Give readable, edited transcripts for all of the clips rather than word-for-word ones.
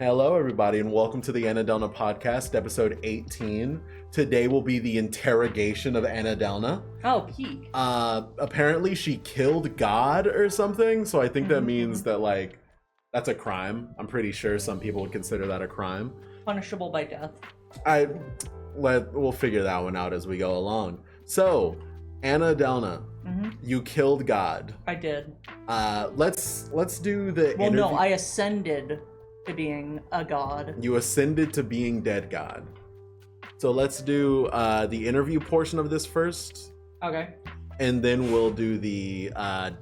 Hello, everybody, and welcome to the Annadelna podcast, episode 18. Today will be the interrogation of Annadelna. Oh, peak. Apparently she killed God or something, so I think that means that, like, that's a crime. I'm pretty sure some people would consider that a crime. Punishable by death. We'll figure that one out as we go along. So, Annadelna, you killed God. I did. Let's do the Well, interview. no, I ascended to being a god. You ascended to being dead God. So let's do the interview portion of this first, Okay. and then we'll do the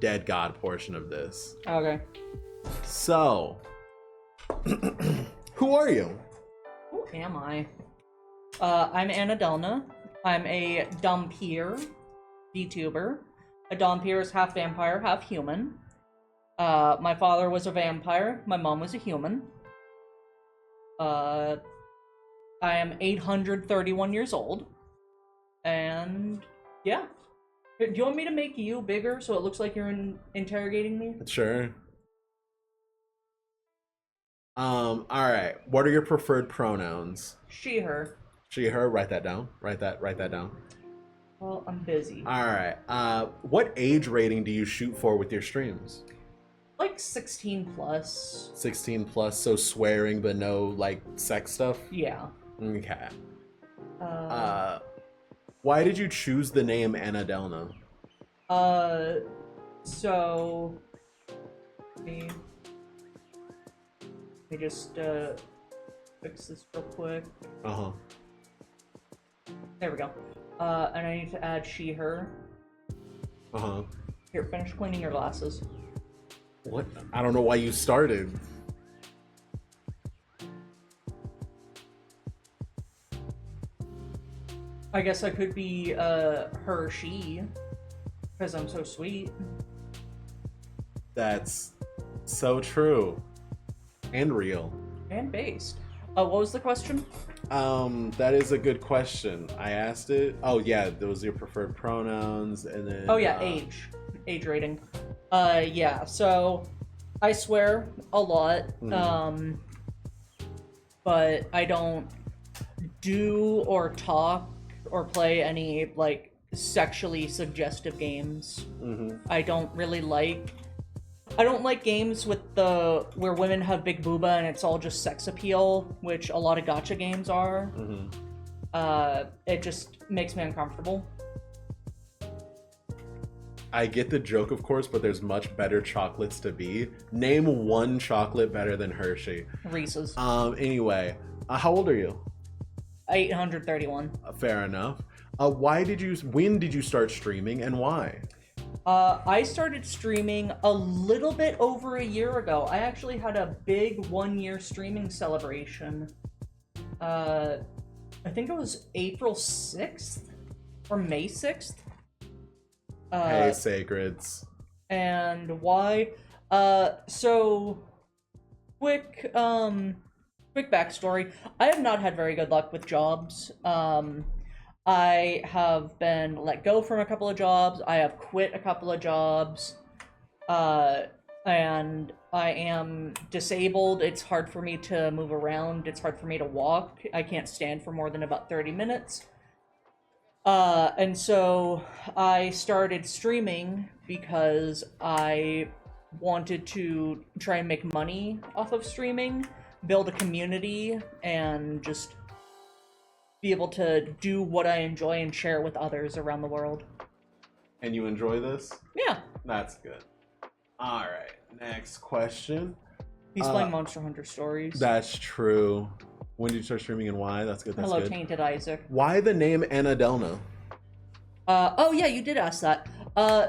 dead God portion of this. Okay. So, who are you? Who am I? I'm Annadelna. I'm a dhampir VTuber. A dhampir is half vampire, half human. My father was a vampire. My mom was a human. I am 831 years old. And yeah. Do you want me to make you bigger so it looks like you're interrogating me? Sure. All right. What are your preferred pronouns? She, her. She, her. Write that down. Write that down. Well, I'm busy. All right. What age rating do you shoot for with your streams? Like 16 plus. 16 plus, so swearing but no like sex stuff? Yeah. Okay. Why did you choose the name Annadelna? So let me just fix this real quick. Uh-huh. There we go. And I need to add she, her. Uh-huh. Here, finish cleaning your glasses. What? I don't know why you started. I guess I could be her, she, because I'm so sweet. That's so true. And real. And based. What was the question? That is a good question. I asked it. Oh yeah, those are your preferred pronouns, and then Oh yeah, age rating. Yeah, so I swear a lot, but I don't do or talk or play any like sexually suggestive games. I don't like games with where women have big booba and it's all just sex appeal, which a lot of gacha games are. It just makes me uncomfortable. I get the joke, of course, but there's much better chocolates to be. Name one chocolate better than Hershey. Reese's. Anyway, how old are you? 831. Fair enough. When did you start streaming and why? I started streaming a little bit over a year ago. I actually had a big 1-year streaming celebration. I think it was April 6th or May 6th. Hey, Sacreds. And why? So quick backstory. I have not had very good luck with jobs. I have been let go from a couple of jobs. I have quit a couple of jobs. And I am disabled. It's hard for me to move around. It's hard for me to walk. I can't stand for more than about 30 minutes. And so I started streaming because I wanted to try and make money off of streaming, build a community, and just be able to do what I enjoy and share with others around the world. And you enjoy this? Yeah. That's good. All right, next question. He's playing Monster Hunter Stories. That's true. When did you start streaming and why? That's good. That's Hello, good. Tainted Isaac. Why the name Annadelna? Oh yeah, you did ask that.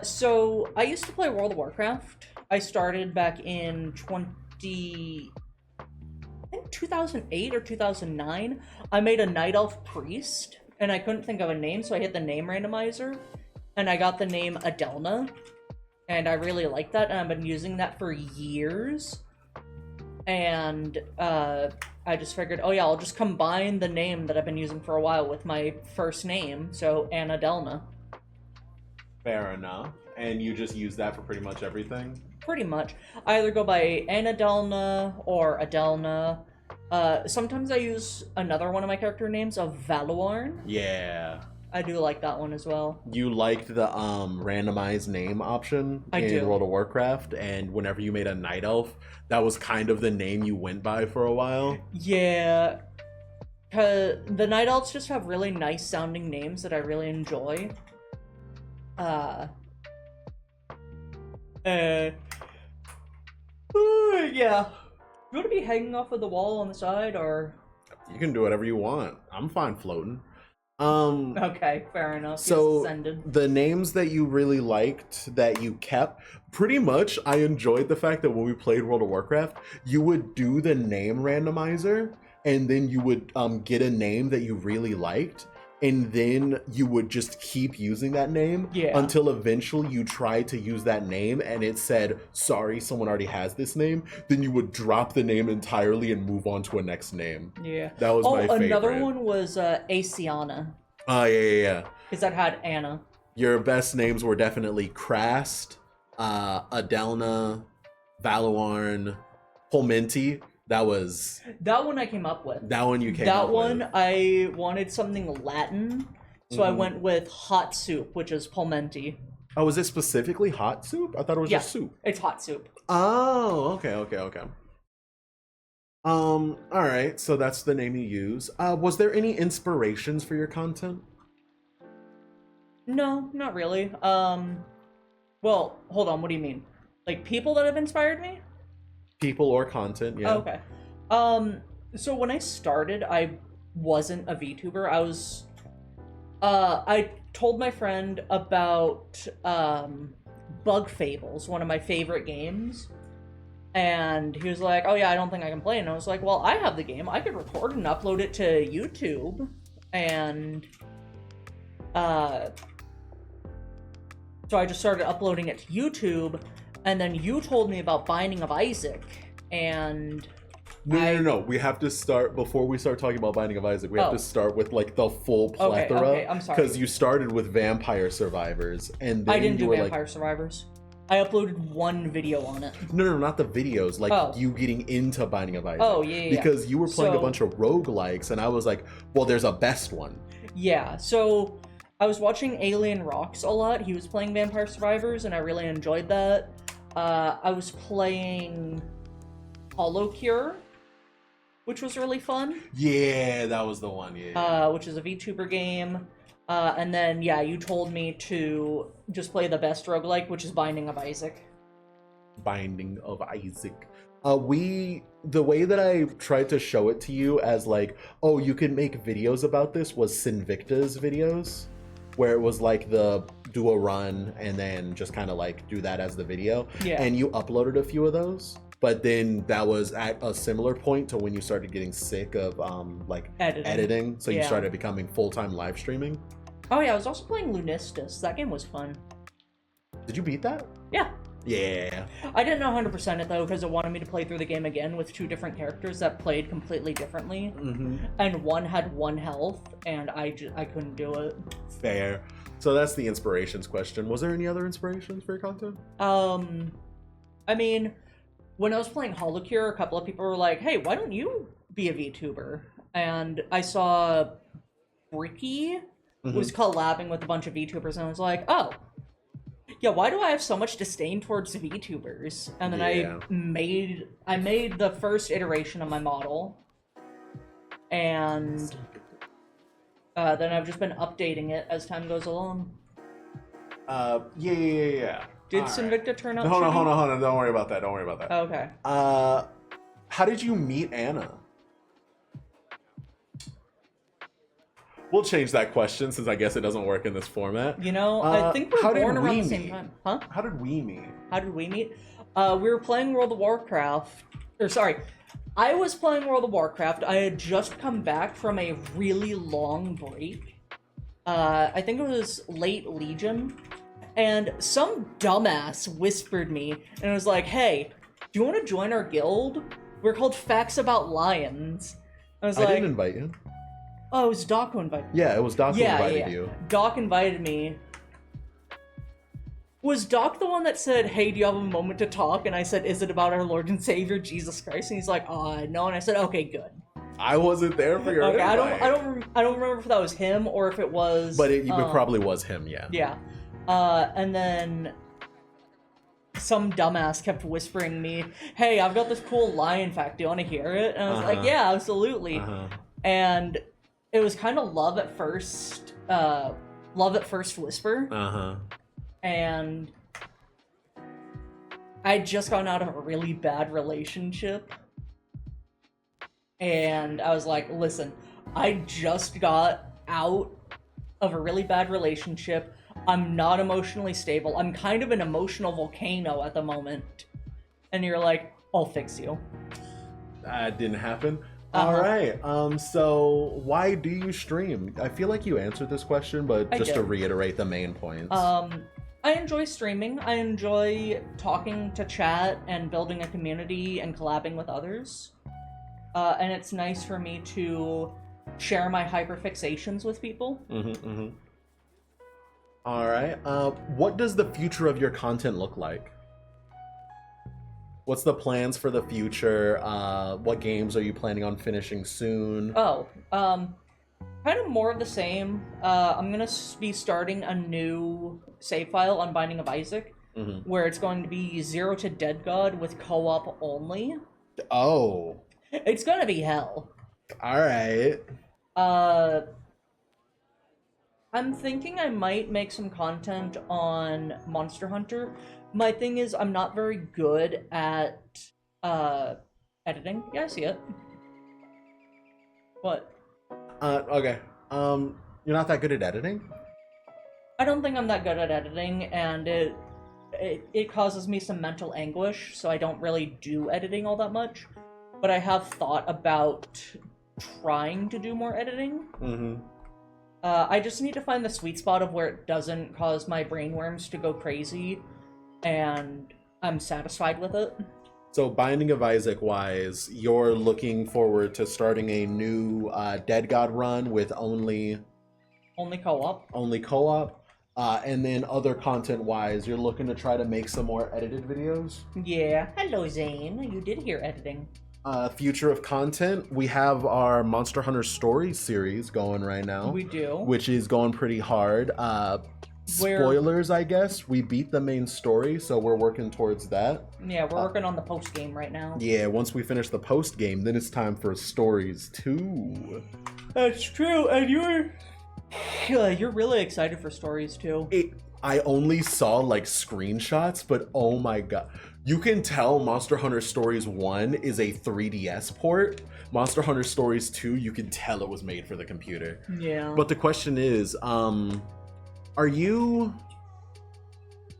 So I used to play World of Warcraft. I started back in 2008 or 2009. I made a Night Elf Priest, and I couldn't think of a name, so I hit the name randomizer, and I got the name Adelna, and I really like that, and I've been using that for years. And I just figured, oh yeah, I'll just combine the name that I've been using for a while with my first name, so Annadelna. Fair enough. And you just use that for pretty much everything? Pretty much. I either go by Annadelna or Adelna. Sometimes I use another one of my character names of Valuarn. Yeah. I do like that one as well. You liked the randomized name option I in do. World of Warcraft, and whenever you made a night elf, that was kind of the name you went by for a while. Yeah, cause the night elves just have really nice sounding names that I really enjoy. Yeah. You want to be hanging off of the wall on the side, or? You can do whatever you want. I'm fine floating. Okay, fair enough. So Ascended. the names that you really liked that you kept, pretty much I enjoyed the fact that when we played World of Warcraft, you would do the name randomizer and then you would get a name that you really liked, and then you would just keep using that name until eventually you tried to use that name and it said, sorry, someone already has this name. Then you would drop the name entirely and move on to a next name. Yeah. That was my favorite. Another one was Asiana. Oh, yeah. Because that had Anna. Your best names were definitely Krast, Annadelna, Valuarn, Polmenti. That one I came up with. That one you came that up one with. I wanted something Latin, so I went with hot soup, which is Polmenti. Oh, is it specifically hot soup? I thought it was just soup. It's hot soup. Oh, okay. All right, so that's the name you use. Was there any inspirations for your content? No, not really. Well, hold on, what do you mean? Like people that have inspired me? People or content, yeah. Oh, okay. So when I started, I wasn't a VTuber. I was I told my friend about Bug Fables, one of my favorite games. And he was like, oh yeah, I don't think I can play. And I was like, well, I have the game. I could record and upload it to YouTube. And so I just started uploading it to YouTube. And then you told me about Binding of Isaac. And No. We have to start, before we start talking about Binding of Isaac, we have to start with like the full plethora. Okay, I'm sorry. Because you started with Vampire Survivors, and then I didn't do were Vampire Survivors. I uploaded one video on it. No, not the videos. Like you getting into Binding of Isaac. Oh, yeah. Because you were playing a bunch of roguelikes, and I was like, well, there's a best one. Yeah, so I was watching Alien Rocks a lot. He was playing Vampire Survivors, and I really enjoyed that. I was playing Hollow Cure, which was really fun. Yeah, that was the one. Yeah. Which is a VTuber game. And then, yeah, you told me to just play the best roguelike, which is Binding of Isaac. Binding of Isaac. The way that I tried to show it to you as like, oh, you can make videos about this was Sinvicta's videos, where it was like do a run and then just kind of like do that as the video. Yeah. And you uploaded a few of those. But then that was at a similar point to when you started getting sick of like editing. So you started becoming full-time live streaming. Oh yeah, I was also playing Lunistus. That game was fun. Did you beat that? Yeah. Yeah. I didn't know 100% it though, because it wanted me to play through the game again with two different characters that played completely differently. And one had 1 health, and I couldn't do it. Fair. So that's the inspirations question. Was there any other inspirations for your content? I mean, when I was playing Holocure, a couple of people were like, hey, why don't you be a VTuber? And I saw Bricky was collabing with a bunch of VTubers, and I was like, oh, yeah, why do I have so much disdain towards VTubers? And then I made the first iteration of my model, and then I've just been updating it as time goes along. Yeah. Did Sinvicta turn out? Hold on. Don't worry about that. Okay. How did you meet Anna? We'll change that question since I guess it doesn't work in this format. You know, I think we're born around the same time. Huh? How did we meet? We were playing World of Warcraft. I was playing World of Warcraft. I had just come back from a really long break. I think it was late Legion. And some dumbass whispered me and was like, hey, do you want to join our guild? We're called Facts About Lions. I didn't invite you. Oh, it was Doc who invited me. Yeah, it was Doc who invited you. Doc invited me. Was Doc the one that said, "Hey, do you have a moment to talk?" And I said, "Is it about our Lord and Savior Jesus Christ?" And he's like, "No." And I said, "Okay, good." I wasn't there for your Okay, invite. I don't remember if that was him or if it was. But it probably was him, yeah. Yeah. And then some dumbass kept whispering me, "Hey, I've got this cool lion fact. Do you want to hear it?" And I was like, "Yeah, absolutely." And it was kind of love at first whisper. And I'd just gotten out of a really bad relationship. And I was like, listen, I just got out of a really bad relationship. I'm not emotionally stable. I'm kind of an emotional volcano at the moment. And you're like, I'll fix you. That didn't happen. All right. So why do you stream? I feel like you answered this question, but just to reiterate the main points. I enjoy streaming. I enjoy talking to chat and building a community and collabing with others. And it's nice for me to share my hyperfixations with people. All right. What does the future of your content look like? What's the plans for the future? What games are you planning on finishing soon? Kind of more of the same. I'm gonna be starting a new save file on Binding of Isaac, where it's going to be 0 to Dead God with co-op only. Oh. It's gonna be hell. All right. I'm thinking I might make some content on Monster Hunter. My thing is, I'm not very good at editing. Yeah, I see it. What? Okay. You're not that good at editing? I don't think I'm that good at editing, and it causes me some mental anguish, so I don't really do editing all that much. But I have thought about trying to do more editing. I just need to find the sweet spot of where it doesn't cause my brainworms to go crazy, and I'm satisfied with it. So Binding of Isaac wise, you're looking forward to starting a new Dead God run with only co-op. Only co-op. And then other content wise, you're looking to try to make some more edited videos? Yeah. Hello, Zane. You did hear editing. Future of content, we have our Monster Hunter Stories series going right now. We do. Which is going pretty hard. Spoilers, I guess. We beat the main story, so we're working towards that. Yeah, we're working on the post game right now. Yeah, once we finish the post game, then it's time for Stories 2. That's true, and you're really excited for Stories 2. I only saw like screenshots, but oh my god. You can tell Monster Hunter Stories 1 is a 3DS port. Monster Hunter Stories 2, you can tell it was made for the computer. Yeah. But the question is, are you...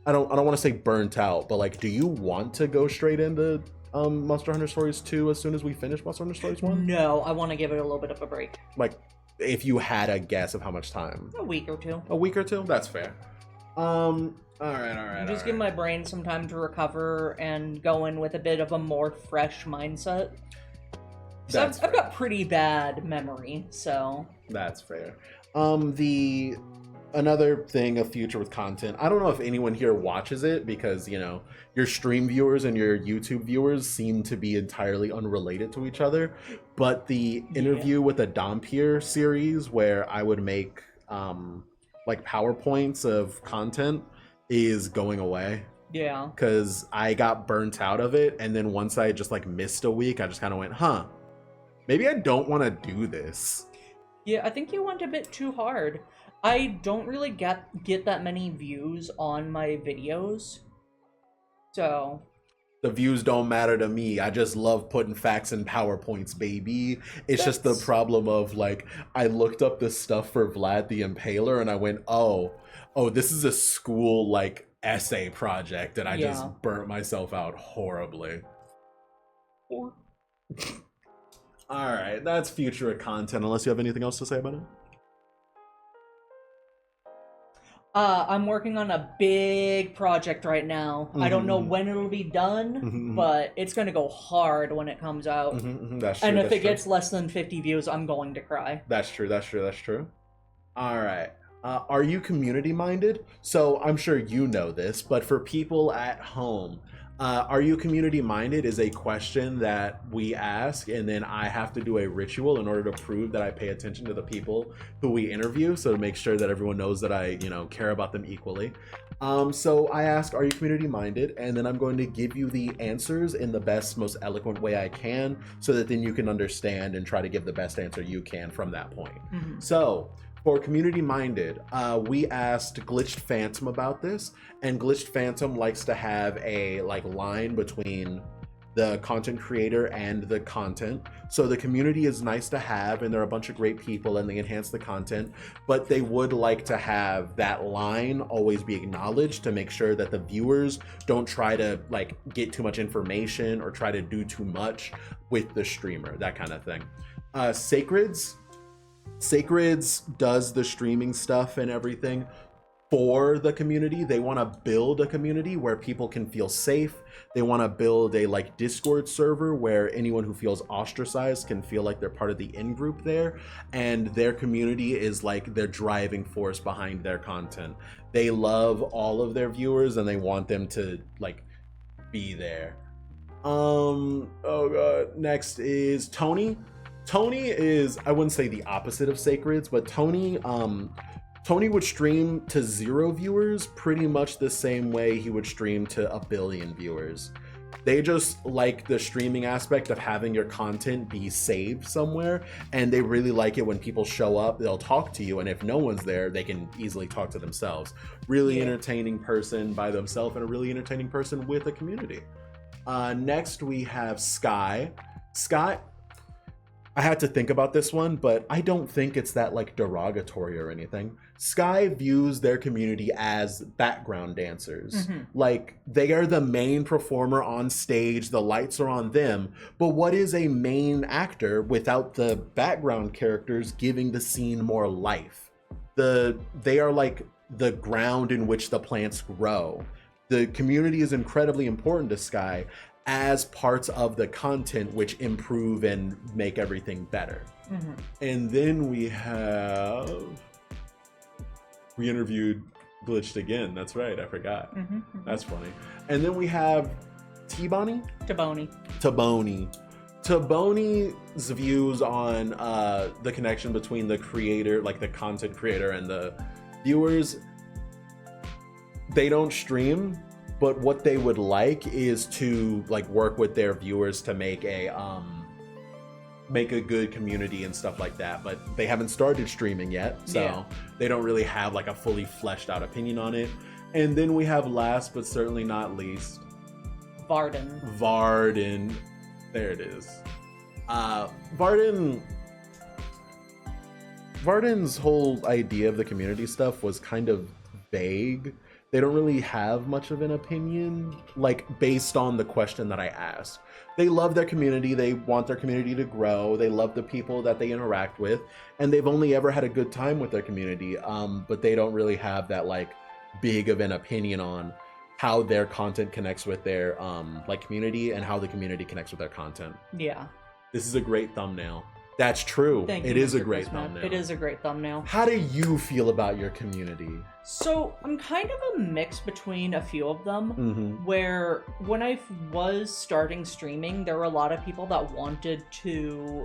I don't want to say burnt out, but like, do you want to go straight into Monster Hunter Stories 2 as soon as we finish Monster Hunter Stories 1? No, I want to give it a little bit of a break. Like, if you had a guess of how much time? A week or two. A week or two? That's fair. All right. Just give my brain some time to recover and go in with a bit of a more fresh mindset. So I've got pretty bad memory, so... That's fair. Another thing of future with content, I don't know if anyone here watches it because, you know, your stream viewers and your YouTube viewers seem to be entirely unrelated to each other, but the interview with the Dhampir series where I would make like PowerPoints of content is going away. Yeah. Because I got burnt out of it, and then once I just like missed a week, I just kind of went, maybe I don't want to do this. Yeah, I think you went a bit too hard. I don't really get that many views on my videos, so... The views don't matter to me. I just love putting facts in PowerPoints, baby. It's just the problem of, like, I looked up this stuff for Vlad the Impaler, and I went, oh, this is a school, like, essay project, and I just burnt myself out horribly. Alright, that's future content, unless you have anything else to say about it? I'm working on a big project right now. I don't know when it'll be done, but it's going to go hard when it comes out. That's true. And if it gets less than 50 views, I'm going to cry. That's true. All right. Are you community minded? So I'm sure you know this, but for people at home, are you community minded is a question that we ask, and then I have to do a ritual in order to prove that I pay attention to the people who we interview. So to make sure that everyone knows that I, care about them equally. So I ask, are you community minded? And then I'm going to give you the answers in the best, most eloquent way I can, so that then you can understand and try to give the best answer you can from that point. So for community minded, we asked Glitched Phantom about this, and Glitched Phantom likes to have a line between the content creator and the content. So the community is nice to have, and they're a bunch of great people, and they enhance the content, but they would like to have that line always be acknowledged to make sure that the viewers don't try to get too much information or try to do too much with the streamer, that kind of thing. Sacreds does the streaming stuff and everything for the community. They want to build a community where people can feel safe. They want to build a Discord server where anyone who feels ostracized can feel like they're part of the in-group there, and their community is their driving force behind their content. They love all of their viewers and they want them to be there. Oh god, next is Tony. Tony is, I wouldn't say the opposite of Sacreds, but Tony would stream to 0 viewers pretty much the same way he would stream to 1 billion viewers. They just like the streaming aspect of having your content be saved somewhere, and they really like it when people show up, they'll talk to you, and if no one's there, they can easily talk to themselves. Really entertaining person by themselves, and a really entertaining person with a community. Next we have Sky. Sky, I had to think about this one, but I don't think it's that derogatory or anything. Sky views their community as background dancers. They are the main performer on stage, the lights are on them, but what is a main actor without the background characters giving the scene more life? They are the ground in which the plants grow. The community is incredibly important to Sky as parts of the content which improve and make everything better. And then we interviewed Glitched again. That's right, I forgot. That's funny. And then we have Taboni's views on the connection between the creator, the content creator, and the viewers. They don't stream, but what they would like is to work with their viewers to make a good community and stuff like that, but they haven't started streaming yet, so they don't really have a fully fleshed out opinion on it. And then we have, last but certainly not least, Varden. There it is. Varden's whole idea of the community stuff was kind of vague. They don't really have much of an opinion, based on the question that I asked. They love their community. They want their community to grow. They love the people that they interact with, and they've only ever had a good time with their community. But they don't really have that big of an opinion on how their content connects with their community, and how the community connects with their content. Yeah. This is a great thumbnail. That's true. It is a great thumbnail. It is a great thumbnail. How do you feel about your community? So I'm kind of a mix between a few of them, where when I was starting streaming, there were a lot of people that wanted to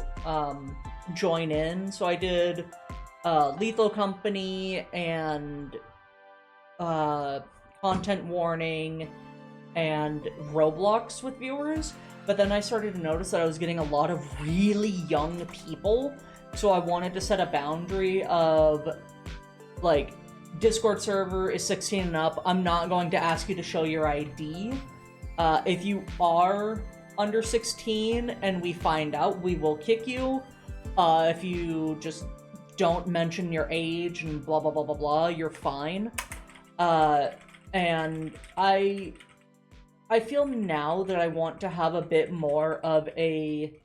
join in. So I did Lethal Company and Content Warning and Roblox with viewers. But then I started to notice that I was getting a lot of really young people, so I wanted to set a boundary of, Discord server is 16 and up. I'm not going to ask you to show your ID. If you are under 16 and we find out, we will kick you. If you just don't mention your age and blah, blah, blah, blah, blah, you're fine. And I feel now that I want to have a bit more of a...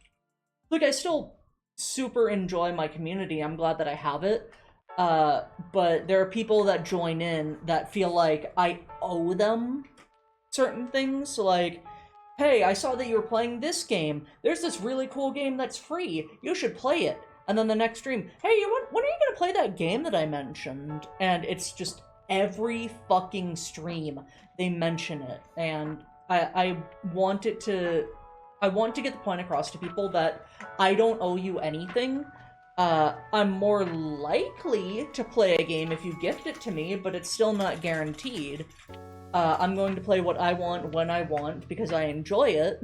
I still super enjoy my community. I'm glad that I have it. But there are people that join in that feel like I owe them certain things. Hey, I saw that you were playing this game. There's this really cool game that's free. You should play it. And then the next stream, hey, when are you gonna play that game that I mentioned? And it's just every fucking stream they mention it, and I want it to. I want to get the point across to people that I don't owe you anything. I'm more likely to play a game if you gift it to me, but it's still not guaranteed. I'm going to play what I want when I want because I enjoy it.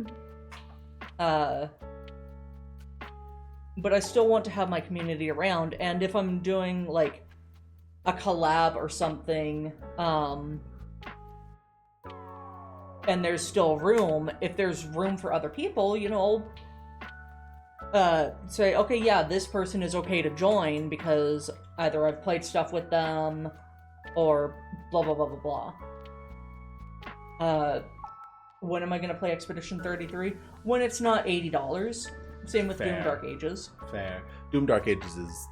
But I still want to have my community around, and if I'm doing, like, a collab or something, and there's still room, if there's room for other people, you know, say, okay, yeah, this person is okay to join because either I've played stuff with them or blah, blah, blah, blah, blah. When am I going to play Expedition 33? When it's not $80. Same with Doom Dark Ages. Fair. Doom Dark Ages is,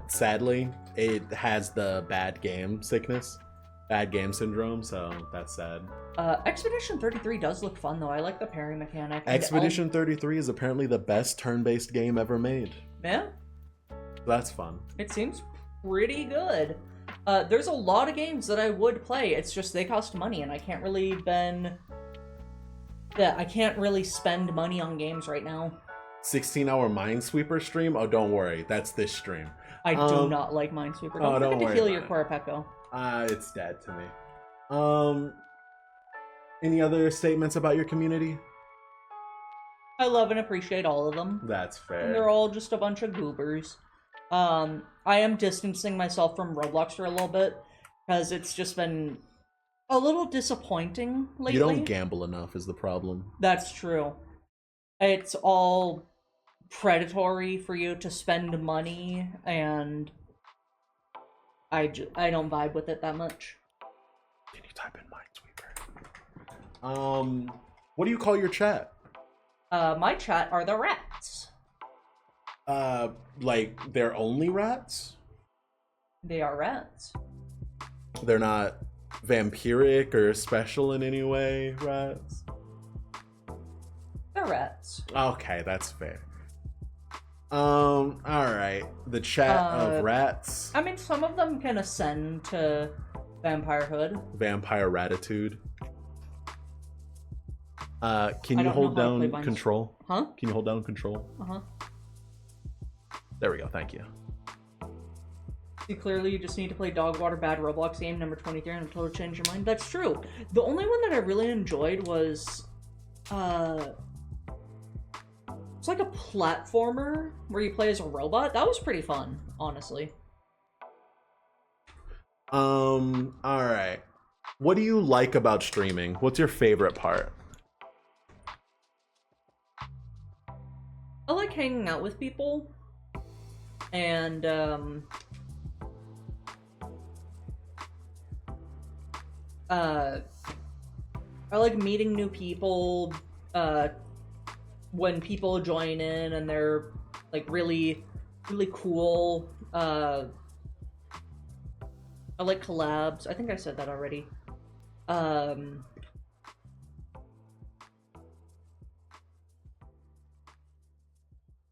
sadly, it has the bad game sickness. Bad game syndrome, so that's sad. Expedition 33 does look fun, though. I like the parry mechanic. Expedition 33 is apparently the best turn-based game ever made. Yeah? That's fun. It seems pretty good. There's a lot of games that I would play. It's just they cost money, and I can't really spend money on games right now. 16-hour Minesweeper stream? Oh, don't worry. That's this stream. I do not like Minesweeper. Don't forget to heal your Korapeko. It's dead to me. Any other statements about your community? I love and appreciate all of them. That's fair. And they're all just a bunch of goobers. I am distancing myself from Roblox for a little bit, because it's just been a little disappointing lately. You don't gamble enough is the problem. That's true. It's all predatory for you to spend money, and I don't vibe with it that much. Can you type in Minesweeper? What do you call your chat? My chat are the rats. Like, they're only rats? They are rats. They're not vampiric or special in any way, rats? They're rats. Okay, that's fair. Alright. The chat of rats. I mean, some of them can ascend to vampirehood. Vampire ratitude. Can you hold down control? Huh? Can you hold down control? Uh-huh. There we go, thank you. See, clearly you just need to play Dogwater Bad Roblox game number 23 and it'll totally change your mind. That's true. The only one that I really enjoyed was, it's like a platformer where you play as a robot. That was pretty fun, honestly. Alright. What do you like about streaming? What's your favorite part? I like hanging out with people. And, I like meeting new people, when people join in and they're, like, really, really cool. I like collabs. I think I said that already.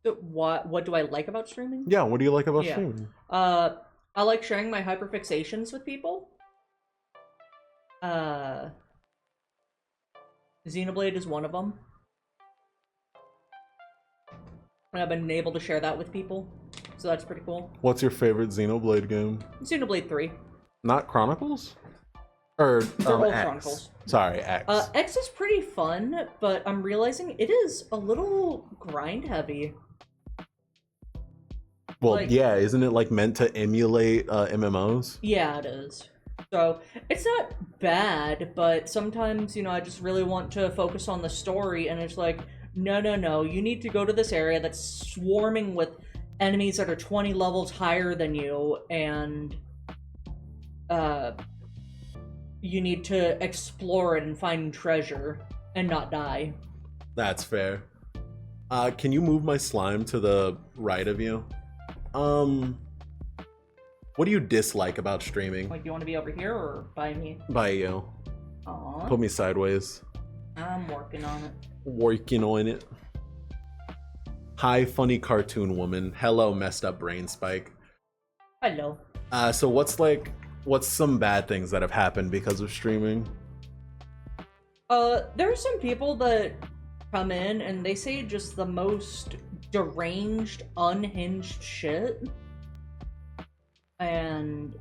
What do I like about streaming? Yeah, what do you like about streaming? I like sharing my hyperfixations with people. Xenoblade is one of them. And I've been able to share that with people, so that's pretty cool. What's your favorite Xenoblade game? Xenoblade 3. Not Chronicles? Or X. Chronicles. Sorry, X. X is pretty fun, but I'm realizing it is a little grind heavy. Well, like, yeah, isn't it like meant to emulate MMOs? Yeah, it is. So, it's not bad, but sometimes, you know, I just really want to focus on the story, and it's like, no, you need to go to this area that's swarming with enemies that are 20 levels higher than you, and, you need to explore it and find treasure, and not die. That's fair. Can you move my slime to the right of you? What do you dislike about streaming? Like, do you want to be over here or by me? By you. Aww. Put me sideways. I'm working on it. Working on it. Hi, funny cartoon woman. Hello, messed up brain spike. Hello. So what's some bad things that have happened because of streaming? There are some people that come in and they say just the most deranged, unhinged shit. And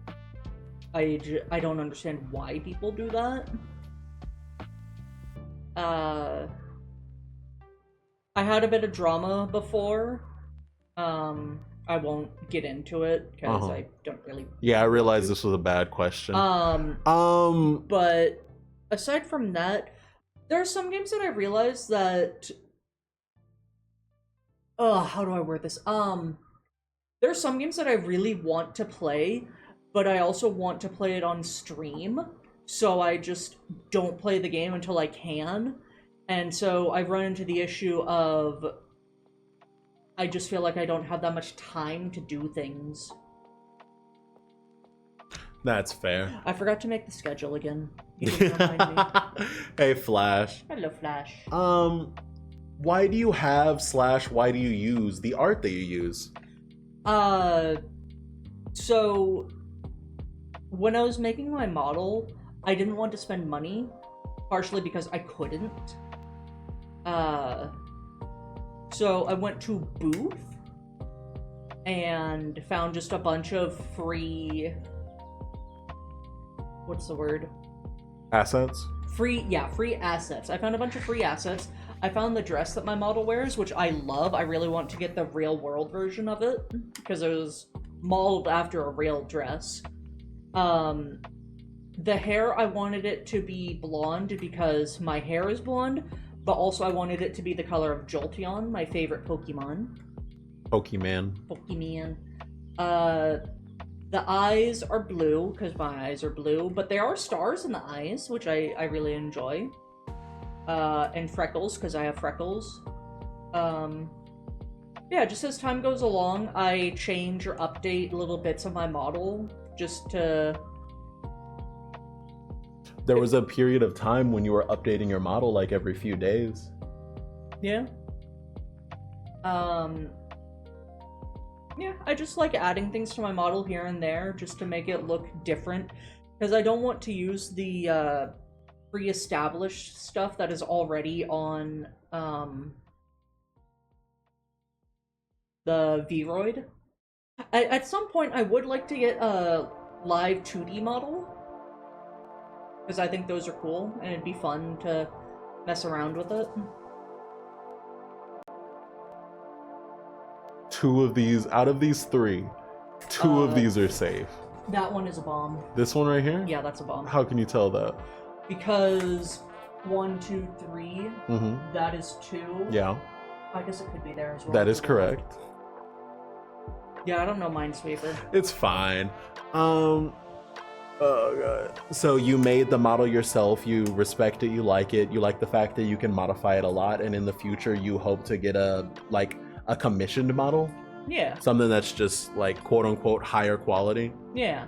I don't understand why people do that. I had a bit of drama before. I won't get into it because I don't really. Yeah, I realized this was a bad question. But aside from that, there are some games that I realized that. How do I word this? There are some games that I really want to play, but I also want to play it on stream, so I just don't play the game until I can. And so I run into the issue of I just feel like I don't have that much time to do things. That's fair. I forgot to make the schedule again. You didn't remind me. Hey, Flash. Hello, Flash. Why do you have / why do you use the art that you use? So when I was making my model, I didn't want to spend money, partially because I couldn't. So I went to Booth and found just a bunch of free, what's the word? Assets? Free assets. I found a bunch of free assets. I found the dress that my model wears, which I love. I really want to get the real world version of it because it was modeled after a real dress. The hair, I wanted it to be blonde because my hair is blonde, but also I wanted it to be the color of Jolteon, my favorite Pokemon. Pokemon. The eyes are blue because my eyes are blue, but there are stars in the eyes, which I really enjoy. And freckles because I have freckles. Yeah, just as time goes along, I change or update little bits of my model just to. There was a period of time when you were updating your model like every few days. Yeah. Yeah, I just like adding things to my model here and there just to make it look different. Because I don't want to use the pre-established stuff that is already on the Vroid. At some point, I would like to get a live 2D model. Because I think those are cool, and it'd be fun to mess around with it. Two of these, out of these three, two of these are safe. That one is a bomb. This one right here? Yeah, that's a bomb. How can you tell that? Because 1, 2, 3, that is 2. Yeah. I guess it could be there as well. That is correct. Yeah, I don't know Minesweeper. It's fine. Oh god. So you made the model yourself, you respect it, you like the fact that you can modify it a lot, and in the future you hope to get a commissioned model? Yeah. Something that's just like quote unquote higher quality? Yeah.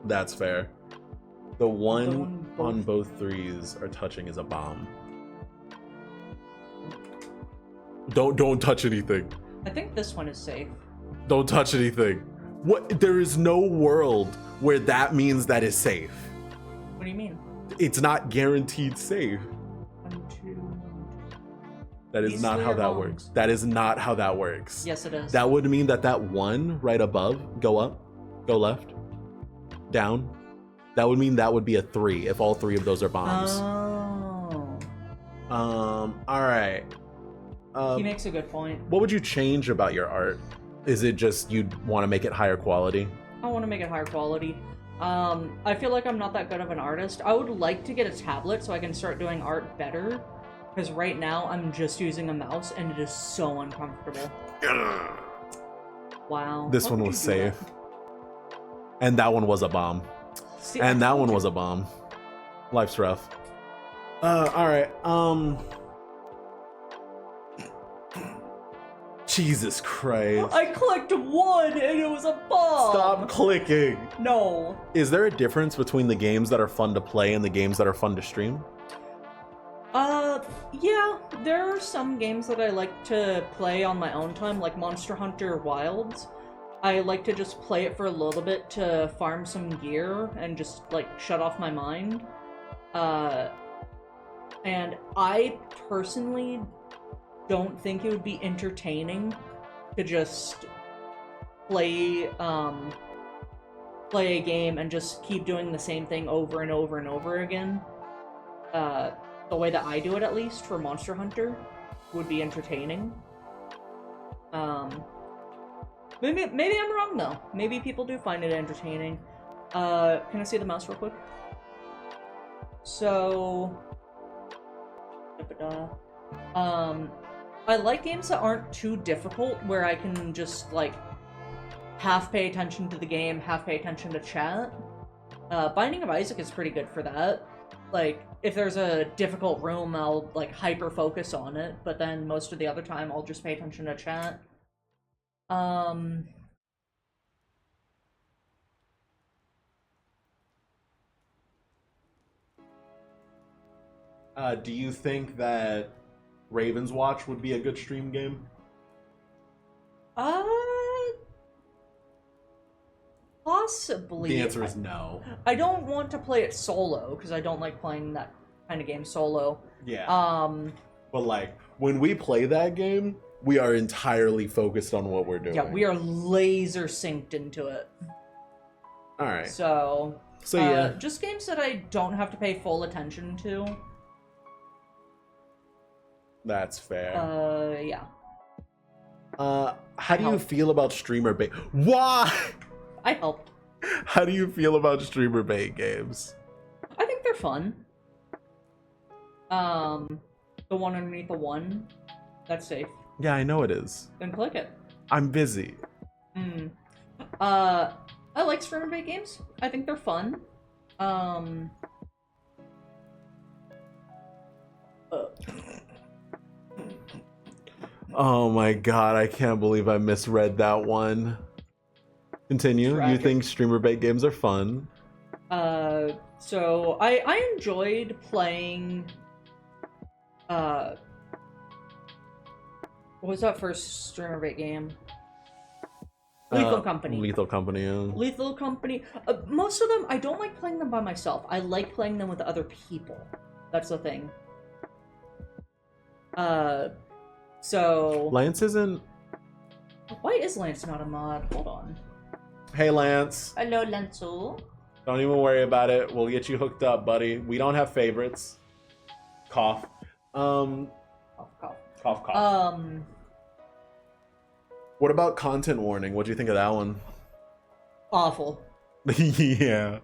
That's fair. The one on both threes are touching is a bomb. Don't touch anything. I think this one is safe. Don't touch anything. What? There is no world where that means that is safe. What do you mean? It's not guaranteed safe. 1, 2. That is These not three how are that bombs. works. That is not how that works. Yes, it is. That would mean that one right above, go up, go left, down. That would mean that would be a 3 if all 3 of those are bombs. Oh. All right. He makes a good point. What would you change about your art? Is it just you want to make it higher quality? I want to make it higher quality. I feel like I'm not that good of an artist. I would like to get a tablet so I can start doing art better. Because right now I'm just using a mouse and it is so uncomfortable. Wow. This one was safe. And that one was a bomb. See, And that one was a bomb. Life's rough. Alright, Jesus Christ. I clicked 1 and it was a bomb! Stop clicking! No. Is there a difference between the games that are fun to play and the games that are fun to stream? Yeah, there are some games that I like to play on my own time, like Monster Hunter Wilds. I like to just play it for a little bit to farm some gear and just, like, shut off my mind. And I personally don't think it would be entertaining to just play a game and just keep doing the same thing over and over and over again. The way that I do it, at least, for Monster Hunter, would be entertaining. Maybe I'm wrong, though. Maybe people do find it entertaining. Can I see the mouse real quick? So... I like games that aren't too difficult, where I can just, like, half pay attention to the game, half pay attention to chat. Binding of Isaac is pretty good for that. Like, if there's a difficult room, I'll, like, hyper-focus on it, but then most of the other time, I'll just pay attention to chat. Do you think that Raven's Watch would be a good stream game? Possibly. The answer is no. I don't want to play it solo, because I don't like playing that kind of game solo. Yeah. But, like, when we play that game, we are entirely focused on what we're doing. Yeah, we are laser synced into it. Alright. So yeah. Just games that I don't have to pay full attention to. That's fair. Yeah. How do you feel about streamer bait? Why? I helped. How do you feel about streamer bait games? I think they're fun. The one underneath the one, that's safe. Yeah, I know it is. Then click it. I'm busy. I like streamer bait games. I think they're fun. Oh my god, I can't believe I misread that one. Continue. You think streamer bait games are fun? So I enjoyed playing. What was that first streamer bait game? Lethal Company. Lethal Company. Yeah. Lethal Company. Most of them, I don't like playing them by myself. I like playing them with other people. That's the thing. So Lance isn't. Why is Lance not a mod? Hold on. Hey, Lance. Hello, Lanceau. Don't even worry about it. We'll get you hooked up, buddy. We don't have favorites. Cough. Cough, cough. Cough, cough. What about Content Warning? What do you think of that one? Awful. Yeah.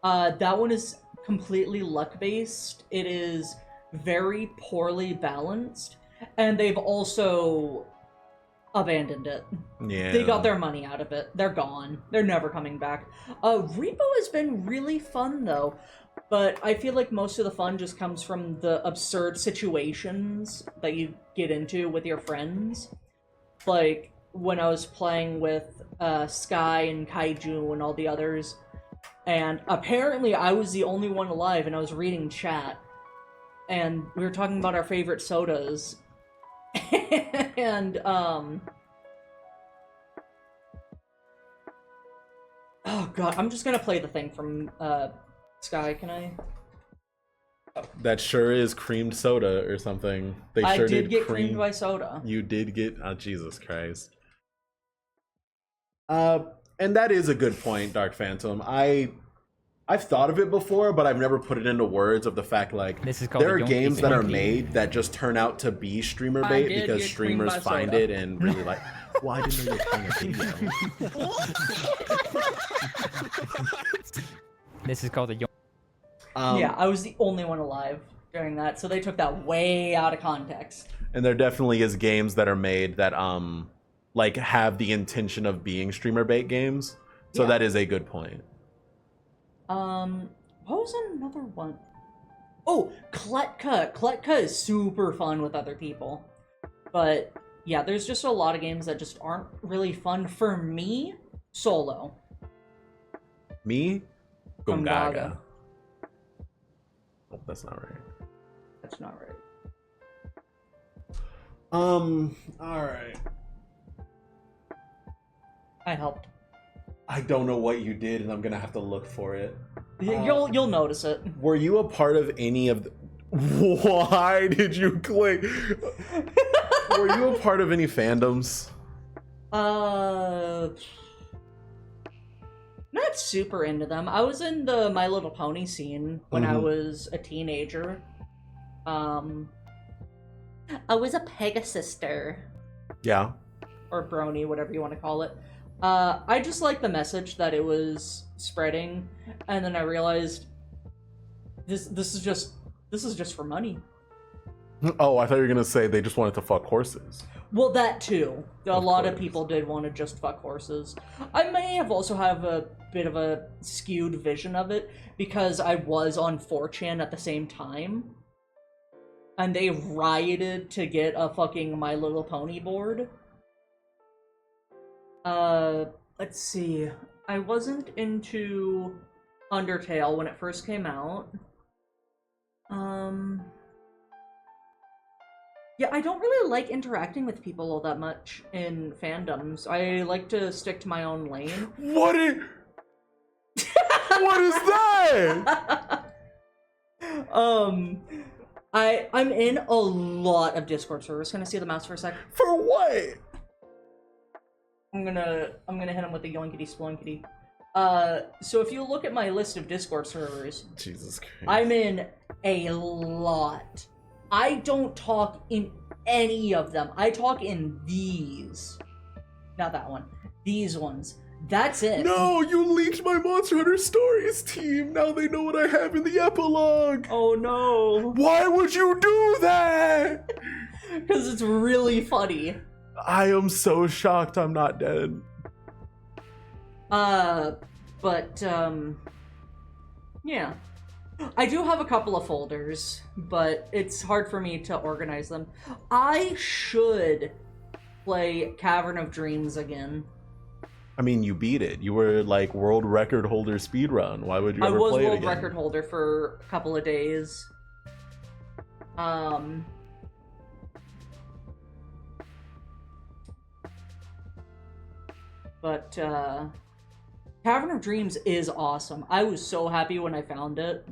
That one is completely luck-based. It is very poorly balanced. And they've also abandoned it. Yeah. They got their money out of it. They're gone. They're never coming back. Repo has been really fun, though. But I feel like most of the fun just comes from the absurd situations that you get into with your friends. Like, when I was playing with Sky and Kaiju and all the others. And apparently I was the only one alive, and I was reading chat. And we were talking about our favorite sodas. And, oh god, I'm just gonna play the thing from, Sky, can I? Oh. That sure is creamed soda or something. They I sure did get creamed by soda. You did get... Oh, Jesus Christ. And that is a good point, Dark Phantom. I've thought of it before, but I've never put it into words of the fact, like, there are games that are made that just turn out to be streamer bait because streamers find it and really like, well, I didn't know you were playing a video. This is called a... Yeah, I was the only one alive during that, so they took that way out of context. And there definitely is games that are made that, like, have the intention of being streamer bait games. So that is a good point. What was another one? Oh, Kletka! Kletka is super fun with other people. But, yeah, there's just a lot of games that just aren't really fun for me, solo. Me? Gungaga. Gungaga. Oh, that's not right. That's not right. Alright. I helped. I don't know what you did, and I'm gonna have to look for it. You'll notice it. Were you a part of any of the... Why did you click? Were you a part of any fandoms? Not super into them. I was in the My Little Pony scene when I was a teenager. I was a Pegasister. Yeah. Or brony, whatever you want to call it. I just liked the message that it was spreading, and then I realized this is just for money. Oh, I thought you were gonna say they just wanted to fuck horses. Well, that too. A lot of course. people did want to just fuck horses. I may have also have a bit of a skewed vision of it because I was on 4chan at the same time. And they rioted to get a fucking My Little Pony board. Let's see. I wasn't into Undertale when it first came out. Yeah, I don't really like interacting with people all that much in fandoms. I like to stick to my own lane. What is that? I'm in a lot of Discord servers. Can I see the mouse for a sec? For what? I'm gonna hit him with the yoinkity sploinkity. So if you look at my list of Discord servers, Jesus Christ. I'm in a lot. I don't talk in any of them. I talk in these. Not that one. These ones. That's it. No, you leaked my Monster Hunter Stories team. Now they know what I have in the epilogue. Oh no. Why would you do that? Because it's really funny. I am so shocked I'm not dead. Yeah. I do have a couple of folders, but it's hard for me to organize them. I should play Cavern of Dreams again. I mean, you beat it. You were like world record holder speedrun. Why would you ever play it again? I was world record holder for a couple of days. But Cavern of Dreams is awesome. I was so happy when I found it.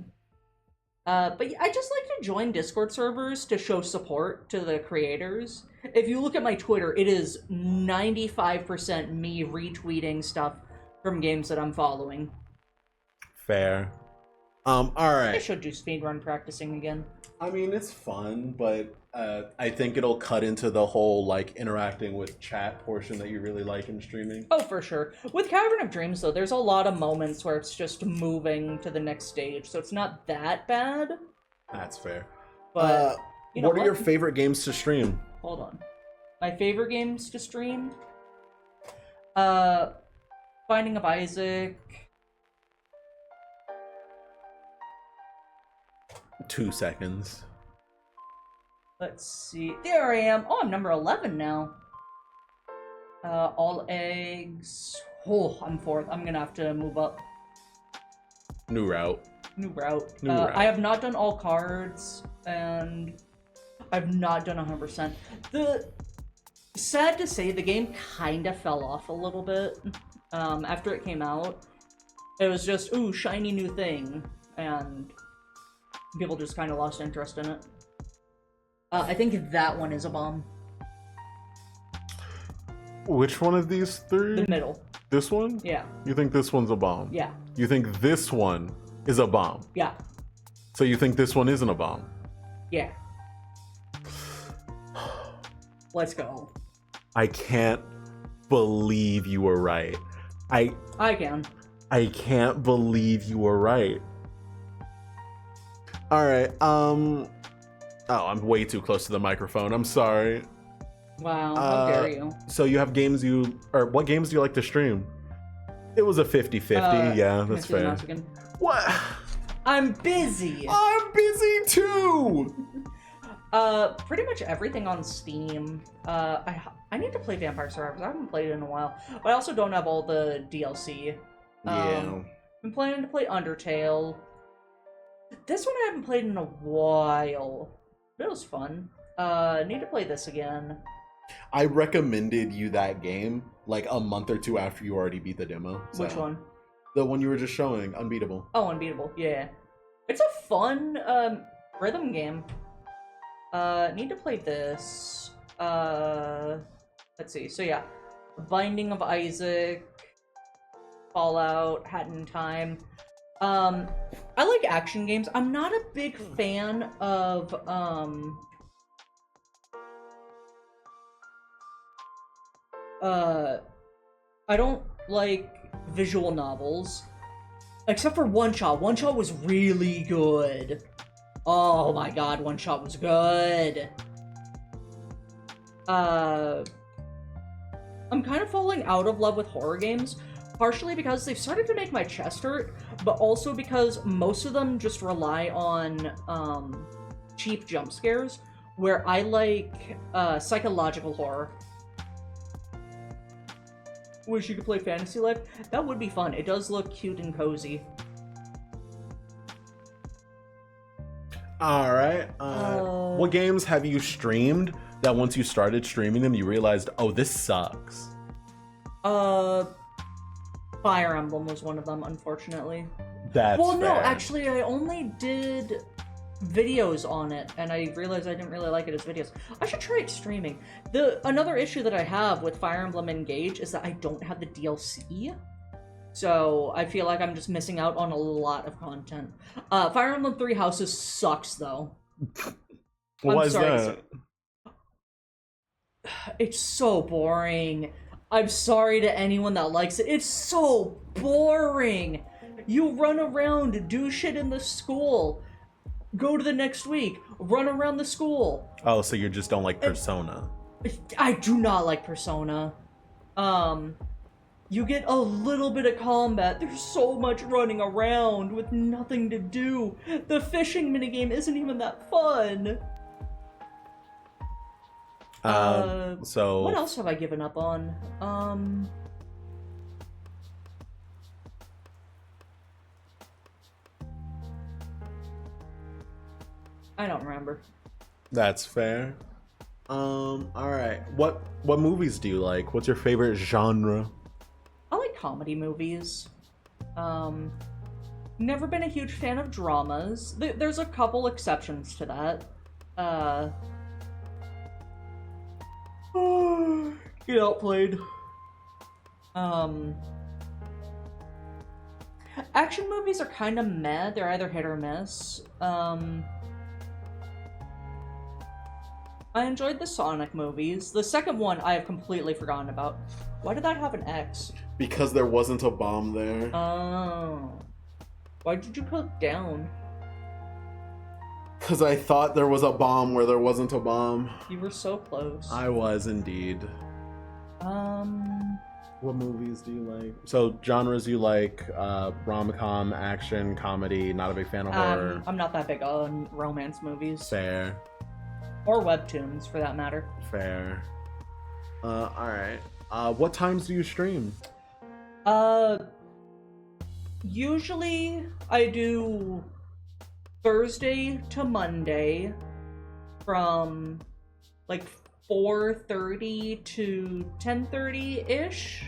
But I just like to join Discord servers to show support to the creators. If you look at my Twitter, it is 95% me retweeting stuff from games that I'm following. Fair. Alright. I should do speedrun practicing again. I mean, it's fun, but I think it'll cut into the whole, like, interacting with chat portion that you really like in streaming. Oh, for sure. With Cavern of Dreams, though, there's a lot of moments where it's just moving to the next stage, so it's not that bad. That's fair. But, you know what are your favorite games to stream? Hold on. My favorite games to stream? Binding of Isaac. 2 seconds. Let's see. There I am. Oh, I'm number 11 now. All Eggs. Oh, I'm 4th. I'm gonna have to move up. New route. New route. New route. I have not done all cards, and I've not done 100%. Sad to say, the game kind of fell off a little bit after it came out. It was just, ooh, shiny new thing, and people just kind of lost interest in it. I think that one is a bomb. Which one of these three? The middle. This one? Yeah. You think this one's a bomb? Yeah. You think this one is a bomb? Yeah. So you think this one isn't a bomb? Yeah. Let's go. I can't believe you were right. I can. I can't believe you were right. Alright, oh, I'm way too close to the microphone. I'm sorry. Wow, how dare you. So you have games what games do you like to stream? It was a 50-50, yeah, that's fair. What? I'm busy. I'm busy too! Pretty much everything on Steam. I need to play Vampire Survivors. I haven't played it in a while. But I also don't have all the DLC. Yeah. I'm planning to play Undertale. This one I haven't played in a while. But it was fun. Need to play this again. I recommended you that game like a month or two after you already beat the demo. So. Which one? The one you were just showing, Unbeatable. Oh, Unbeatable. Yeah. It's a fun rhythm game. Need to play this. Let's see. So yeah, Binding of Isaac, Fallout, Hat in Time. I like action games. I'm not a big fan of I don't like visual novels. Except for One Shot. One Shot was really good. Oh my god, One Shot was good. I'm kind of falling out of love with horror games, partially because they've started to make my chest hurt, but also because most of them just rely on cheap jump scares, where I like psychological horror. Wish you could play Fantasy Life. That would be fun. It does look cute and cozy. All right. What games have you streamed that once you started streaming them, you realized, oh, this sucks? Fire Emblem was one of them, unfortunately. That's well, no, fair. actually, I only did videos on it, and I realized I didn't really like it as videos. I should try it streaming. Another issue that I have with Fire Emblem Engage is that I don't have the DLC. So I feel like I'm just missing out on a lot of content. Fire Emblem Three Houses sucks, though. Why is that? It's so boring. I'm sorry to anyone that likes it. It's so boring. You run around, do shit in the school, go to the next week, run around the school. Oh, so you just don't like Persona? I do not like Persona. You get a little bit of combat. There's so much running around with nothing to do. The fishing minigame isn't even that fun. So what else have I given up on? I don't remember. That's fair. All right. What movies do you like? What's your favorite genre? I like comedy movies. Never been a huge fan of dramas. There's a couple exceptions to that. Get outplayed. Action movies are kind of meh. They're either hit or miss. I enjoyed the Sonic movies. The second one I have completely forgotten about. Why did that have an X? Because there wasn't a bomb there. Oh. Why did you put down? Because I thought there was a bomb where there wasn't a bomb. You were so close. I was indeed. What movies do you like? So genres you like, rom-com, action, comedy, not a big fan of horror. I'm not that big on romance movies. Fair. Or webtoons, for that matter. Fair. Alright. What times do you stream? Usually I do Thursday to Monday from like 4:30 to 10:30-ish.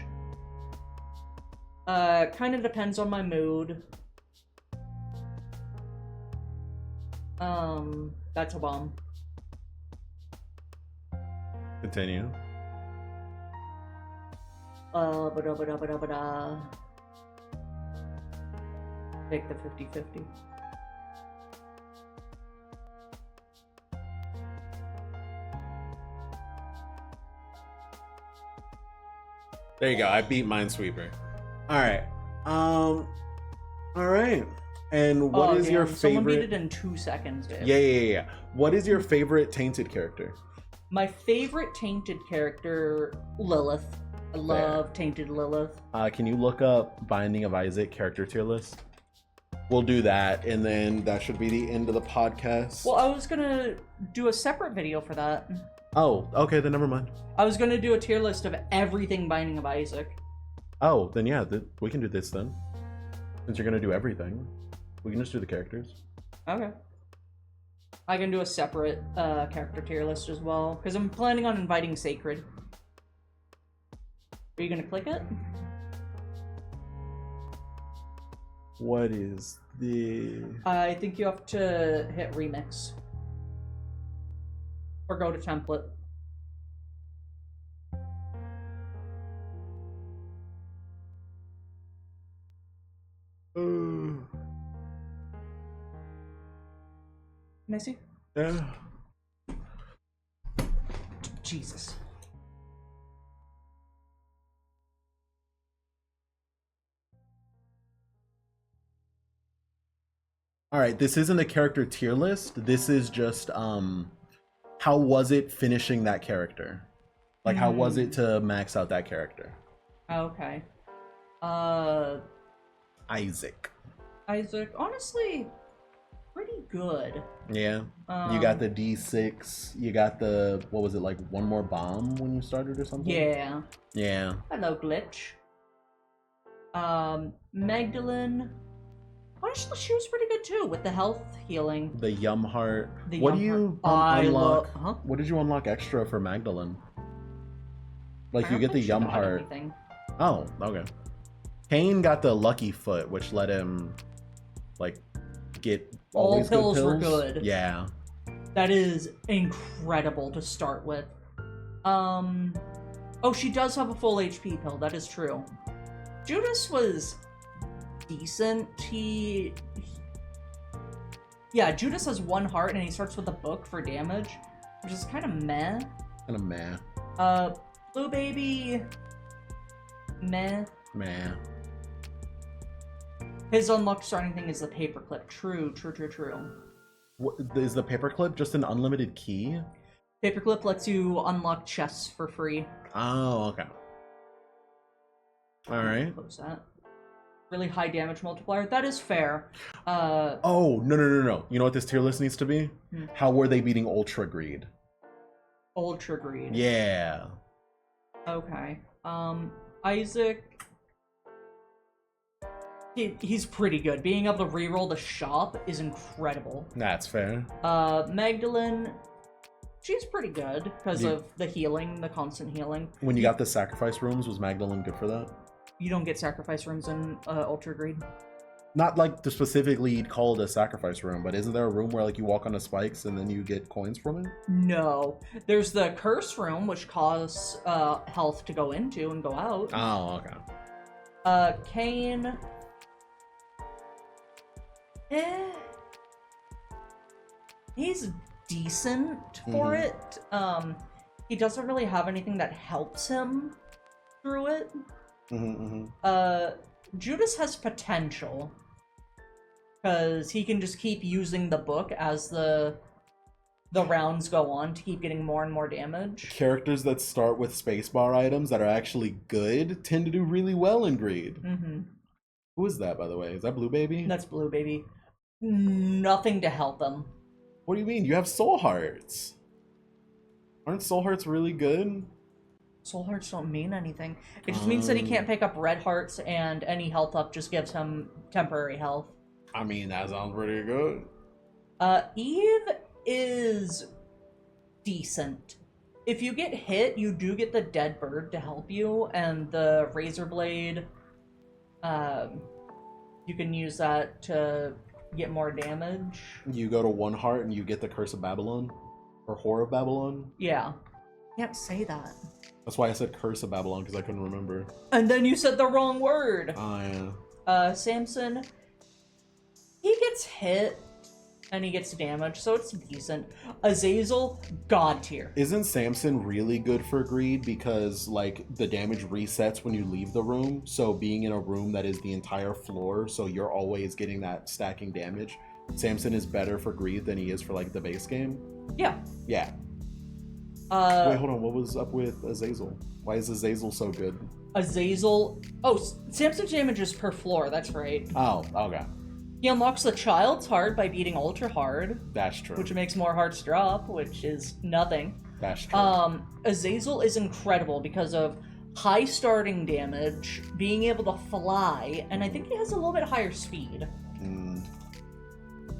Kind of depends on my mood. That's a bomb. Continue. Ba-da-ba-da-ba-da-ba-da. Take the 50-50. There you go. I beat Minesweeper. All right. All right. And what is your Someone beat favorite? it in 2 seconds, dude. Yeah. What is your favorite tainted character? My favorite tainted character, Lilith. I love tainted Lilith. Can you look up Binding of Isaac character tier list? We'll do that, and then that should be the end of the podcast. Well, I was gonna do a separate video for that. Oh, okay, then never mind. I was gonna do a tier list of everything Binding of Isaac. Oh, then yeah, we can do this then. Since you're gonna do everything, we can just do the characters. Okay. I can do a separate character tier list as well, because I'm planning on inviting Sacred. Are you gonna click it? What is the... I think you have to hit remix. Or go to template. Can I see? Yeah. Jesus. All right, this isn't a character tier list. This is just how was it finishing that character? Like how was it to max out that character? Okay. Isaac. Isaac, honestly, pretty good. Yeah. You got the D6. You got the, what was it, like one more bomb when you started or something? Yeah. Yeah. Hello, Glitch. Magdalene. Honestly, she was pretty good too with the health healing. The Yum Heart. The What Yum do you Heart. unlock? Huh? What did you unlock extra for Magdalene? Like I you don't get the think she Yum got Heart. anything. Oh, okay. Kane got the Lucky Foot, which let him like get All always pills good were pills. good. Yeah. That is incredible to start with. Oh, she does have a full HP pill. That is true. Judas was decent. Yeah, Judas has 1 heart and he starts with a book for damage, which is kind of meh. Kind of meh. Blue Baby, meh. Meh. His unlocked starting thing is the paperclip. True. What, is the paperclip just an unlimited key? Paperclip lets you unlock chests for free. Oh, okay. All right. Close that. Really high damage multiplier. That is fair. Oh, no. You know what this tier list needs to be? How were they beating Ultra Greed? Ultra Greed. Yeah. Okay. Isaac. He's pretty good. Being able to reroll the shop is incredible. That's fair. Magdalene. She's pretty good because of the healing, the constant healing. When you got the sacrifice rooms, was Magdalene good for that? You don't get sacrifice rooms in Ultra Greed. Not like to specifically call it a sacrifice room, but isn't there a room where like you walk on the spikes and then you get coins from it? No. There's the curse room, which costs health to go into and go out. Oh, okay. Kane. He's decent for it. He doesn't really have anything that helps him through it. Judas has potential because he can just keep using the book as the rounds go on to keep getting more and more damage. Characters that start with spacebar items that are actually good tend to do really well in Greed. Who is that, by the way? Is that Blue Baby? That's Blue Baby. Nothing to help him. What do you mean? You have Soul Hearts. Aren't Soul Hearts really good? Soul Hearts don't mean anything. It just means that he can't pick up Red Hearts, and any health up just gives him temporary health. I mean, that sounds pretty good. Eve is decent. If you get hit, you do get the dead bird to help you, and the razor blade. You can use that to get more damage. You go to 1 heart and you get the Curse of Babylon? Or Whore of Babylon? Yeah. Can't say that. That's why I said Curse of Babylon, because I couldn't remember. And then you said the wrong word! Oh, yeah. Samson, he gets hit, and he gets damage, so it's decent. Azazel, god tier. Isn't Samson really good for Greed because, like, the damage resets when you leave the room? So being in a room that is the entire floor, so you're always getting that stacking damage, Samson is better for Greed than he is for, like, the base game? Yeah. Yeah. Wait, hold on. What was up with Azazel? Why is Azazel so good? Azazel... Oh, Samson's damage is per floor, that's right. Oh, okay. He unlocks the Child's Heart by beating Ultra Hard. That's true. Which makes more hearts drop, which is nothing. That's true. Azazel is incredible because of high starting damage, being able to fly, and I think he has a little bit higher speed.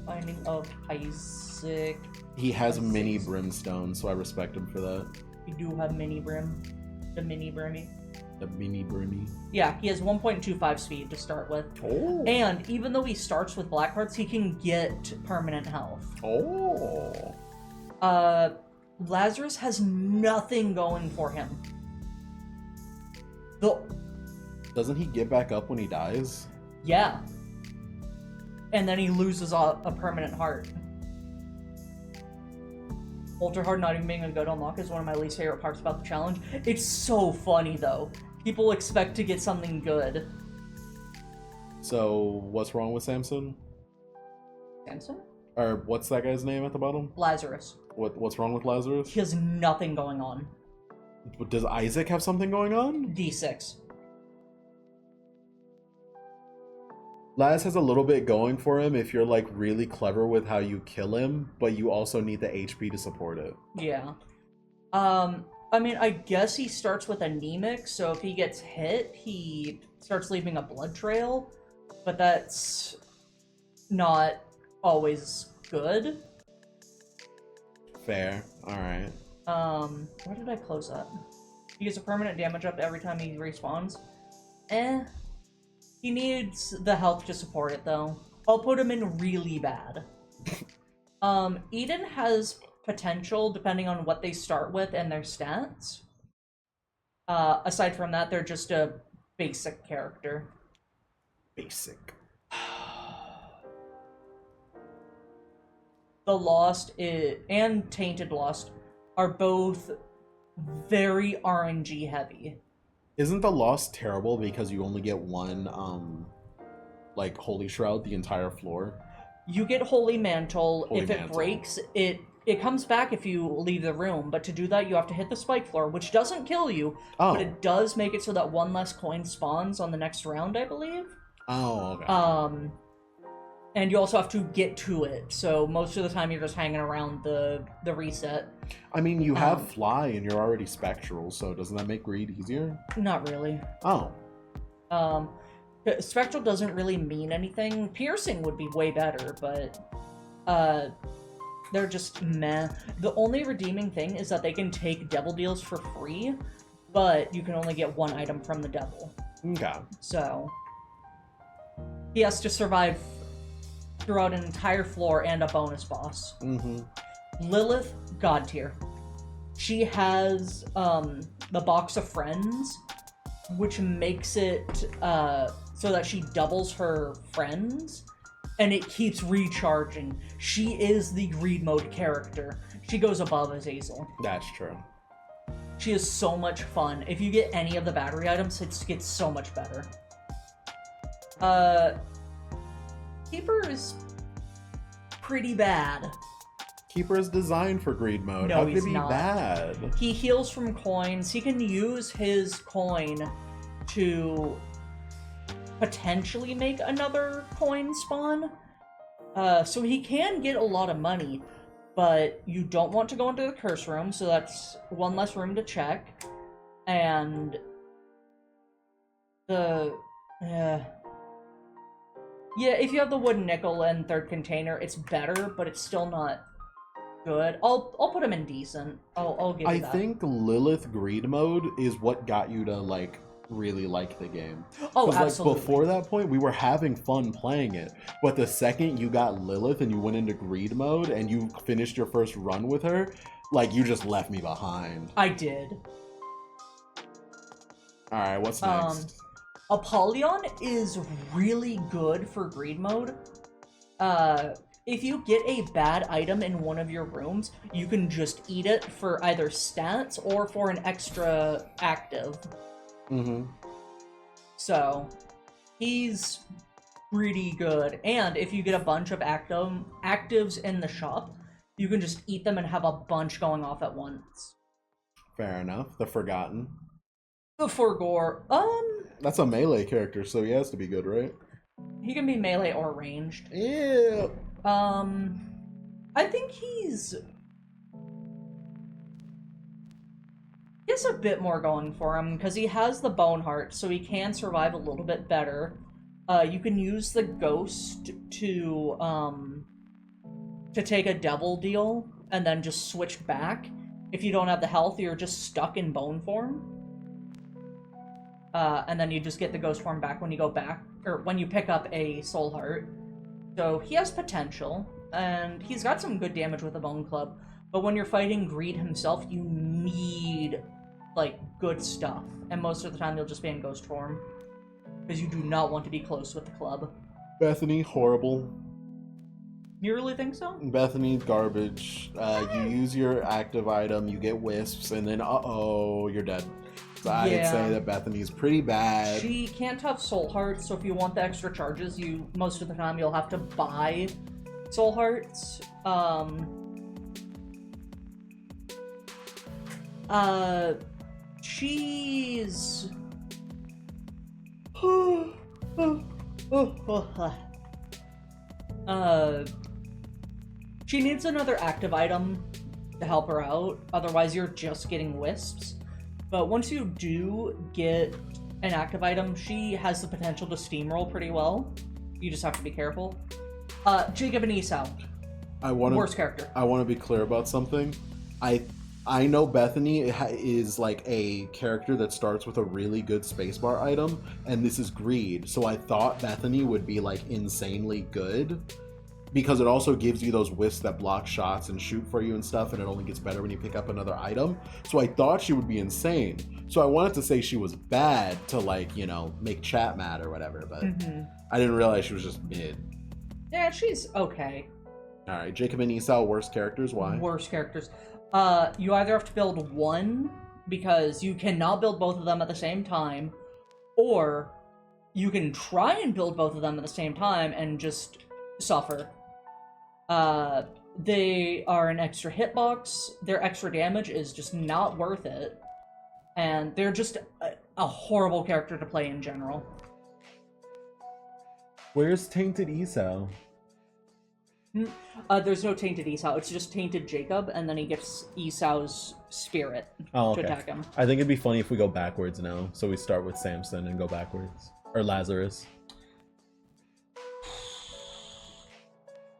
Binding of Isaac. He has Isaac. mini brimstone, so I respect him for that. You do have mini brim. The mini brimmy. The mini brimmy. Yeah, he has 1.25 speed to start with. Oh. And even though he starts with black hearts, he can get permanent health. Oh. Lazarus has nothing going for him. Doesn't he get back up when he dies? Yeah. And then he loses a permanent heart. Ultra hard not even being a good unlock is one of my least favorite parts about the challenge. It's so funny though. People expect to get something good. So, what's wrong with Samson? Samson? Or what's that guy's name at the bottom? Lazarus. What's wrong with Lazarus? He has nothing going on. Does Isaac have something going on? D6. Laz has a little bit going for him if you're like really clever with how you kill him, but you also need the HP to support it. Yeah. I mean, I guess he starts with anemic, so if he gets hit, he starts leaving a blood trail, but that's not always good. Fair. Alright. Where did I close that? He gets a permanent damage up every time he respawns. He needs the health to support it, though. I'll put him in really bad. Eden has potential depending on what they start with and their stats. Aside from that, they're just a basic character. Basic. The Lost and Tainted Lost are both very RNG heavy. Isn't the Lost terrible because you only get one, like, Holy Shroud the entire floor? You get Holy Mantle. Holy If it Mantle. breaks, it comes back if you leave the room, but to do that you have to hit the spike floor, which doesn't kill you, Oh. but it does make it so that one less coin spawns on the next round, I believe. Oh, okay. And you also have to get to it, so most of the time you're just hanging around the reset. I mean, you have Fly and you're already Spectral, so doesn't that make Greed easier? Not really. Oh. Spectral doesn't really mean anything. Piercing would be way better, but they're just meh. The only redeeming thing is that they can take devil deals for free, but you can only get one item from the devil. Okay. So he has to survive throughout an entire floor and a bonus boss. Mm-hmm. Lilith, God tier. She has the box of friends, which makes it so that she doubles her friends, and it keeps recharging. She is the greed mode character. She goes above Azazel. That's true. She is so much fun. If you get any of the battery items, it gets so much better. Keeper is pretty bad. Keeper is designed for Greed mode. No, How could he's it be not. bad? He heals from coins. He can use his coin to potentially make another coin spawn. So he can get a lot of money, but you don't want to go into the curse room, so that's one less room to check. And yeah, if you have the wooden nickel and third container, it's better, but it's still not good. I'll put him in decent. I'll give you that. I think Lilith Greed mode is what got you to, like, really like the game. Oh, 'Cause, absolutely. like, before that point, we were having fun playing it. But the second you got Lilith and you went into Greed mode and you finished your first run with her, like, you just left me behind. I did. Alright, what's next? Apollyon is really good for greed mode. If you get a bad item in one of your rooms, you can just eat it for either stats or for an extra active. Mm-hmm. So, he's pretty good. And if you get a bunch of actives in the shop, you can just eat them and have a bunch going off at once. Fair enough. The Forgotten. The Forgore, That's a melee character, so he has to be good, right? he can be melee or ranged. Yeah. I think he has a bit more going for him, because he has the Bone Heart, so he can survive a little bit better. You can use the Ghost to, to take a devil deal and then just switch back. If you don't have the health, you're just stuck in bone form. And then you just get the ghost form back when you go back, or when you pick up a soul heart. So he has potential, and he's got some good damage with the bone club. But when you're fighting Greed himself, you need, like, good stuff. And most of the time, you'll just be in ghost form. Because you do not want to be close with the club. Bethany, horrible. You really think so? Bethany, garbage. You use your active item, you get wisps, and then, uh-oh, you're dead. So I'd say that Bethany's pretty bad. She can't have soul hearts, so if you want the extra charges, most of the time you'll have to buy soul hearts. She's... she needs another active item to help her out, otherwise you're just getting wisps. But once you do get an active item, she has the potential to steamroll pretty well. You just have to be careful. Jacob and Esau. Worst character. I want to be clear about something. I know Bethany is like a character that starts with a really good spacebar item, and this is Greed. So I thought Bethany would be like insanely good, because it also gives you those wisps that block shots and shoot for you and stuff, and it only gets better when you pick up another item. So I thought she would be insane. So I wanted to say she was bad to, like, you know, make chat mad or whatever, but I didn't realize she was just mid. Yeah, she's okay. Alright, Jacob and Esau, worst characters, why? Worst characters. You either have to build one, because you cannot build both of them at the same time, or you can try and build both of them at the same time and just suffer. They are an extra hitbox, their extra damage is just not worth it, and they're just a horrible character to play in general. Where's Tainted Esau? There's no Tainted Esau, it's just Tainted Jacob, and then he gets Esau's spirit to attack him. I think it'd be funny if we go backwards now, so we start with Samson and go backwards. Or Lazarus.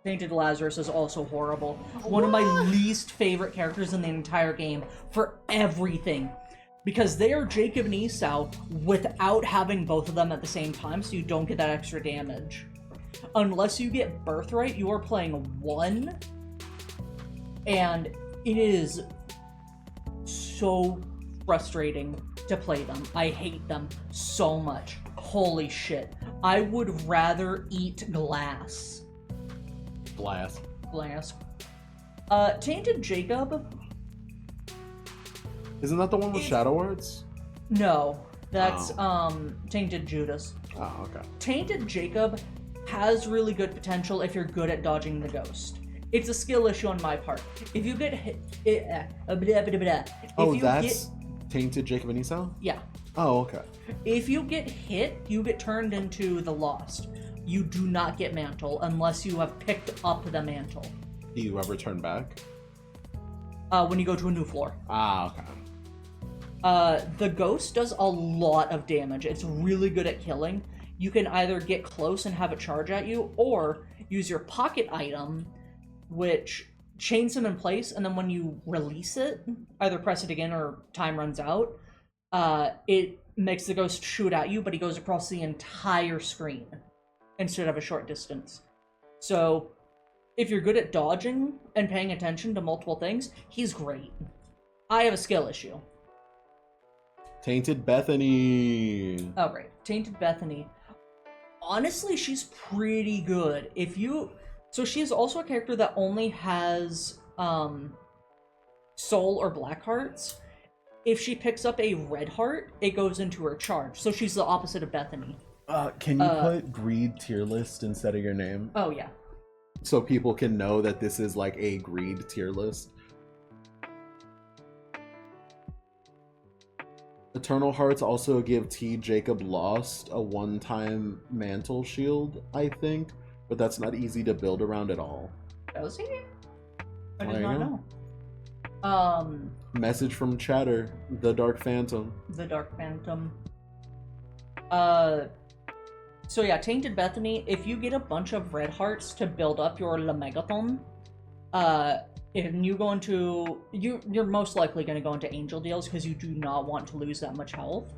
Tainted Lazarus is also horrible. One of my least favorite characters in the entire game for everything. Because they are Jacob and Esau without having both of them at the same time, so you don't get that extra damage. Unless you get Birthright, you are playing one, and it is so frustrating to play them. I hate them so much. Holy shit. I would rather eat glass. Glass. Tainted Jacob. Isn't that the one with Shadow Arts? No, that's Tainted Judas. Oh, okay. Tainted Jacob has really good potential if you're good at dodging the ghost. It's a skill issue on my part. If you get hit, that's Tainted Jacob and Esau? Yeah. Oh, okay. If you get hit, you get turned into the Lost. You do not get Mantle unless you have picked up the Mantle. Do you ever turn back? When you go to a new floor. Ah, okay. The ghost does a lot of damage. It's really good at killing. You can either get close and have it charge at you, or use your pocket item, which chains him in place, and then when you release it, either press it again or time runs out, it makes the ghost shoot at you, but he goes across the entire screen instead of a short distance. So if you're good at dodging and paying attention to multiple things, he's great. I have a skill issue. Tainted Bethany. Oh, right. Tainted Bethany. Honestly, she's pretty good. So she is also a character that only has soul or black hearts. If she picks up a red heart, it goes into her charge. So she's the opposite of Bethany. Can you put Greed tier list instead of your name? Oh, yeah. So people can know that this is like a Greed tier list. Eternal Hearts also give T. Jacob Lost a one-time mantle shield, I think, but that's not easy to build around at all. Does he? I did not know. Message from Chatter, the Dark Phantom. The Dark Phantom. So yeah, Tainted Bethany, if you get a bunch of red hearts to build up your Lemegathon, If you go into you're most likely going to go into angel deals because you do not want to lose that much health.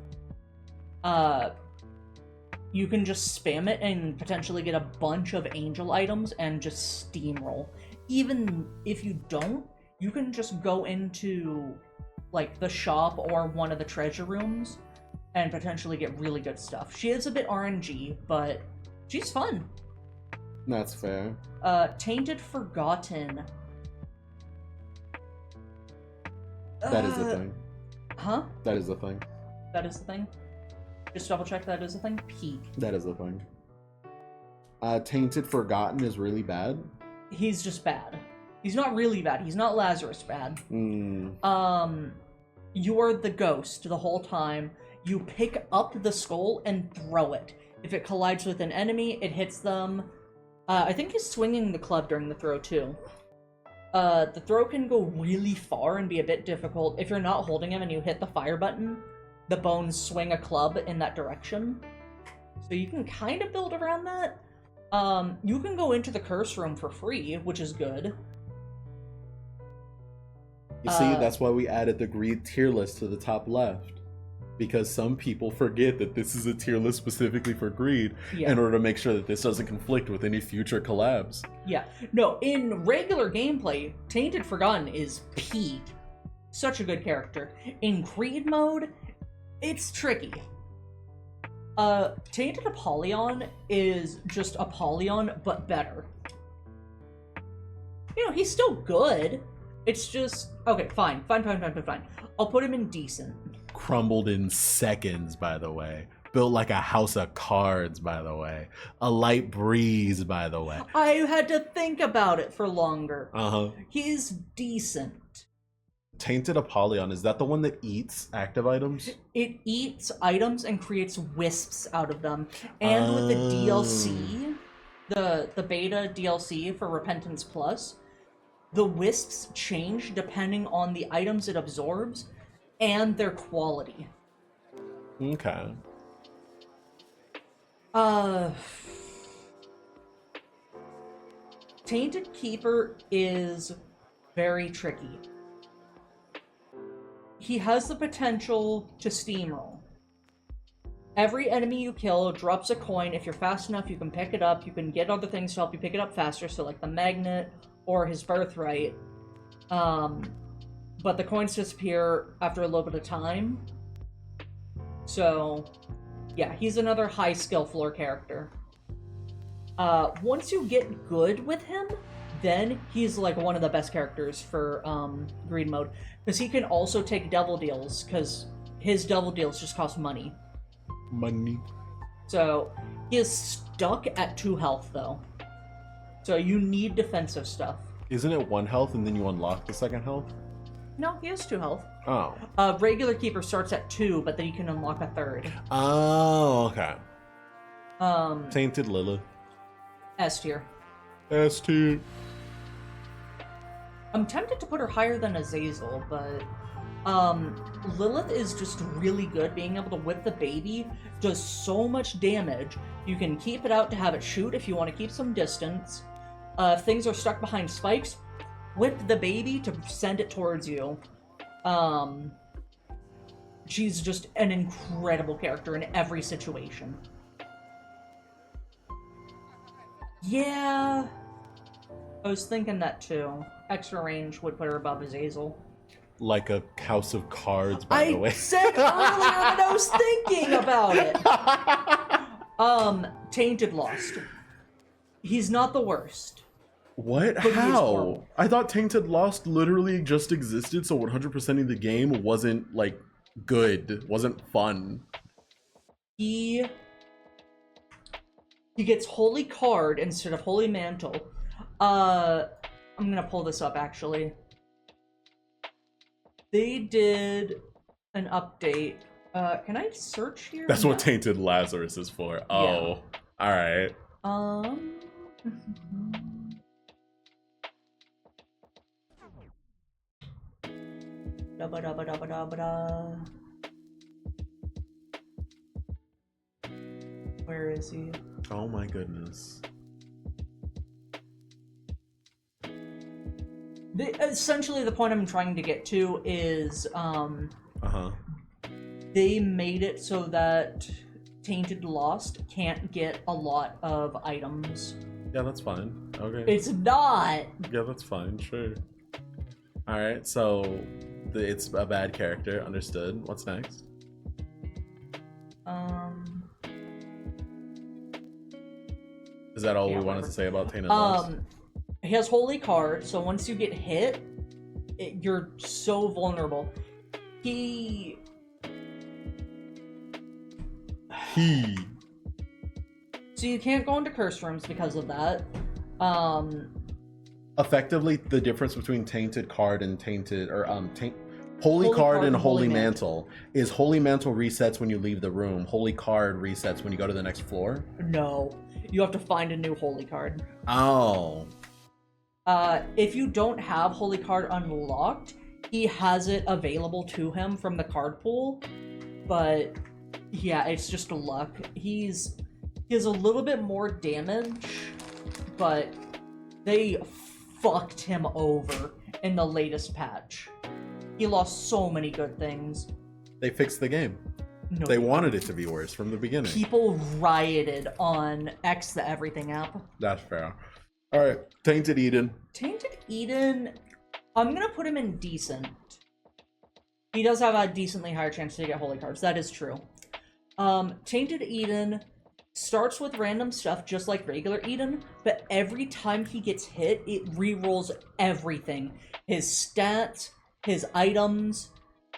You can just spam it and potentially get a bunch of angel items and just steamroll. Even if you don't, you can just go into like the shop or one of the treasure rooms and potentially get really good stuff. She is a bit RNG, but she's fun. That's fair. Tainted Forgotten. That is the thing. Huh? That is the thing. That is the thing? Just double check that is the thing? Peak. That is the thing. Tainted Forgotten is really bad. He's just bad. He's not really bad. He's not Lazarus bad. You are the ghost the whole time. You pick up the skull and throw it. If it collides with an enemy, it hits them. I think he's swinging the club during the throw, too. The throw can go really far and be a bit difficult. If you're not holding him and you hit the fire button, the bones swing a club in that direction. So you can kind of build around that. You can go into the curse room for free, which is good. You see, that's why we added the greed tier list to the top left. Because some people forget that this is a tier list specifically for greed in order to make sure that this doesn't conflict with any future collabs. Yeah. No, in regular gameplay, Tainted Forgotten is peak. Such a good character. In greed mode, it's tricky. Tainted Apollyon is just Apollyon, but better. You know, he's still good. It's just... Okay, fine. I'll put him in decent. Crumbled in seconds, by the way. Built like a house of cards, by the way. A light breeze, by the way. I had to think about it for longer. Uh-huh. He's decent. Tainted Apollyon, is that the one that eats active items? It eats items and creates wisps out of them. And with the DLC, the beta DLC for Repentance Plus, the wisps change depending on the items it absorbs and their quality. Okay. Tainted Keeper is very tricky. He has the potential to steamroll. Every enemy you kill drops a coin. If you're fast enough, you can pick it up. You can get other things to help you pick it up faster, so like the magnet or his birthright. But the coins disappear after a little bit of time. So, yeah, he's another high skill floor character. Once you get good with him, then he's like one of the best characters for greed mode. Because he can also take double deals, because his double deals just cost money. Money. So, he is stuck at 2 health, though. So you need defensive stuff. Isn't it 1 health and then you unlock the second health? No, he has 2 health. Oh. Regular Keeper starts at 2, but then you can unlock a 3rd. Oh, okay. Tainted Lilith. S tier. S tier. I'm tempted to put her higher than Azazel, but Lilith is just really good. Being able to whip the baby does so much damage. You can keep it out to have it shoot if you want to keep some distance. If things are stuck behind spikes, whip the baby to send it towards you. She's just an incredible character in every situation. Yeah, I was thinking that too. Extra range would put her above Azazel. Like a house of cards, by the way. I said earlier that I was thinking about it. Tainted Lost. He's not the worst. What? How? I thought Tainted Lost literally just existed, so 100% of the game wasn't, like, good. Wasn't fun. He gets Holy Card instead of Holy Mantle. I'm gonna pull this up, actually. They did an update. Can I search here? That's what Tainted Lazarus is for. Oh. Yeah. Alright. Where is he? Oh my goodness. Essentially, the point I'm trying to get to is, they made it so that Tainted Lost can't get a lot of items. Yeah, that's fine. Okay. It's not! Yeah, that's fine, sure. Alright, so it's a bad character, understood. What's next? Is that all we wanted to say about Tainted Lost? He has Holy Card, so once you get hit, you're so vulnerable. So you can't go into curse rooms because of that. Effectively, the difference between Tainted Card and Tainted, or Holy Card and Holy Mantle is Holy Mantle resets when you leave the room. Holy Card resets when you go to the next floor. No, you have to find a new Holy Card. Oh. If you don't have Holy Card unlocked, he has it available to him from the card pool, but yeah, it's just a luck. He has a little bit more damage, but they fucked him over in the latest patch. He lost so many good things. They fixed the game. No, they wanted it to be worse from the beginning. People rioted on X the Everything app. That's fair. Alright, Tainted Eden. Tainted Eden, I'm gonna put him in decent. He does have a decently higher chance to get holy cards, that is true. Tainted Eden starts with random stuff just like regular Eden, but every time he gets hit, it re-rolls everything. His stats, his items.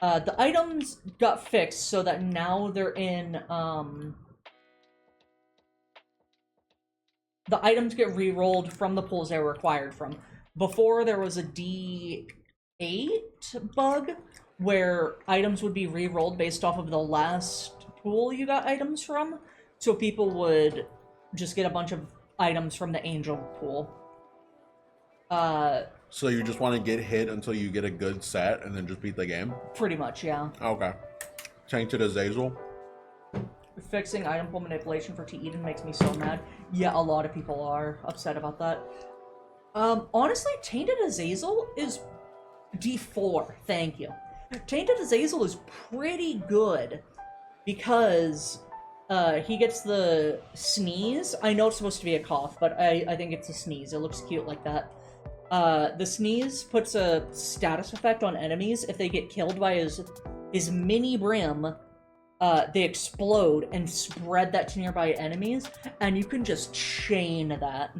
The items got fixed so that now they're in, the items get re-rolled from the pools they were acquired from. Before, there was a D8 bug where items would be re-rolled based off of the last pool you got items from. So people would just get a bunch of items from the Angel pool. So you just want to get hit until you get a good set and then just beat the game? Pretty much, yeah. Okay. Tainted Azazel. Fixing item pool manipulation for T. Eden makes me so mad. Yeah, a lot of people are upset about that. Honestly, Tainted Azazel is D4, thank you. Tainted Azazel is pretty good because he gets the sneeze. I know it's supposed to be a cough, but I think it's a sneeze. It looks cute like that. The sneeze puts a status effect on enemies. If they get killed by his mini brim, they explode and spread that to nearby enemies, and you can just chain that.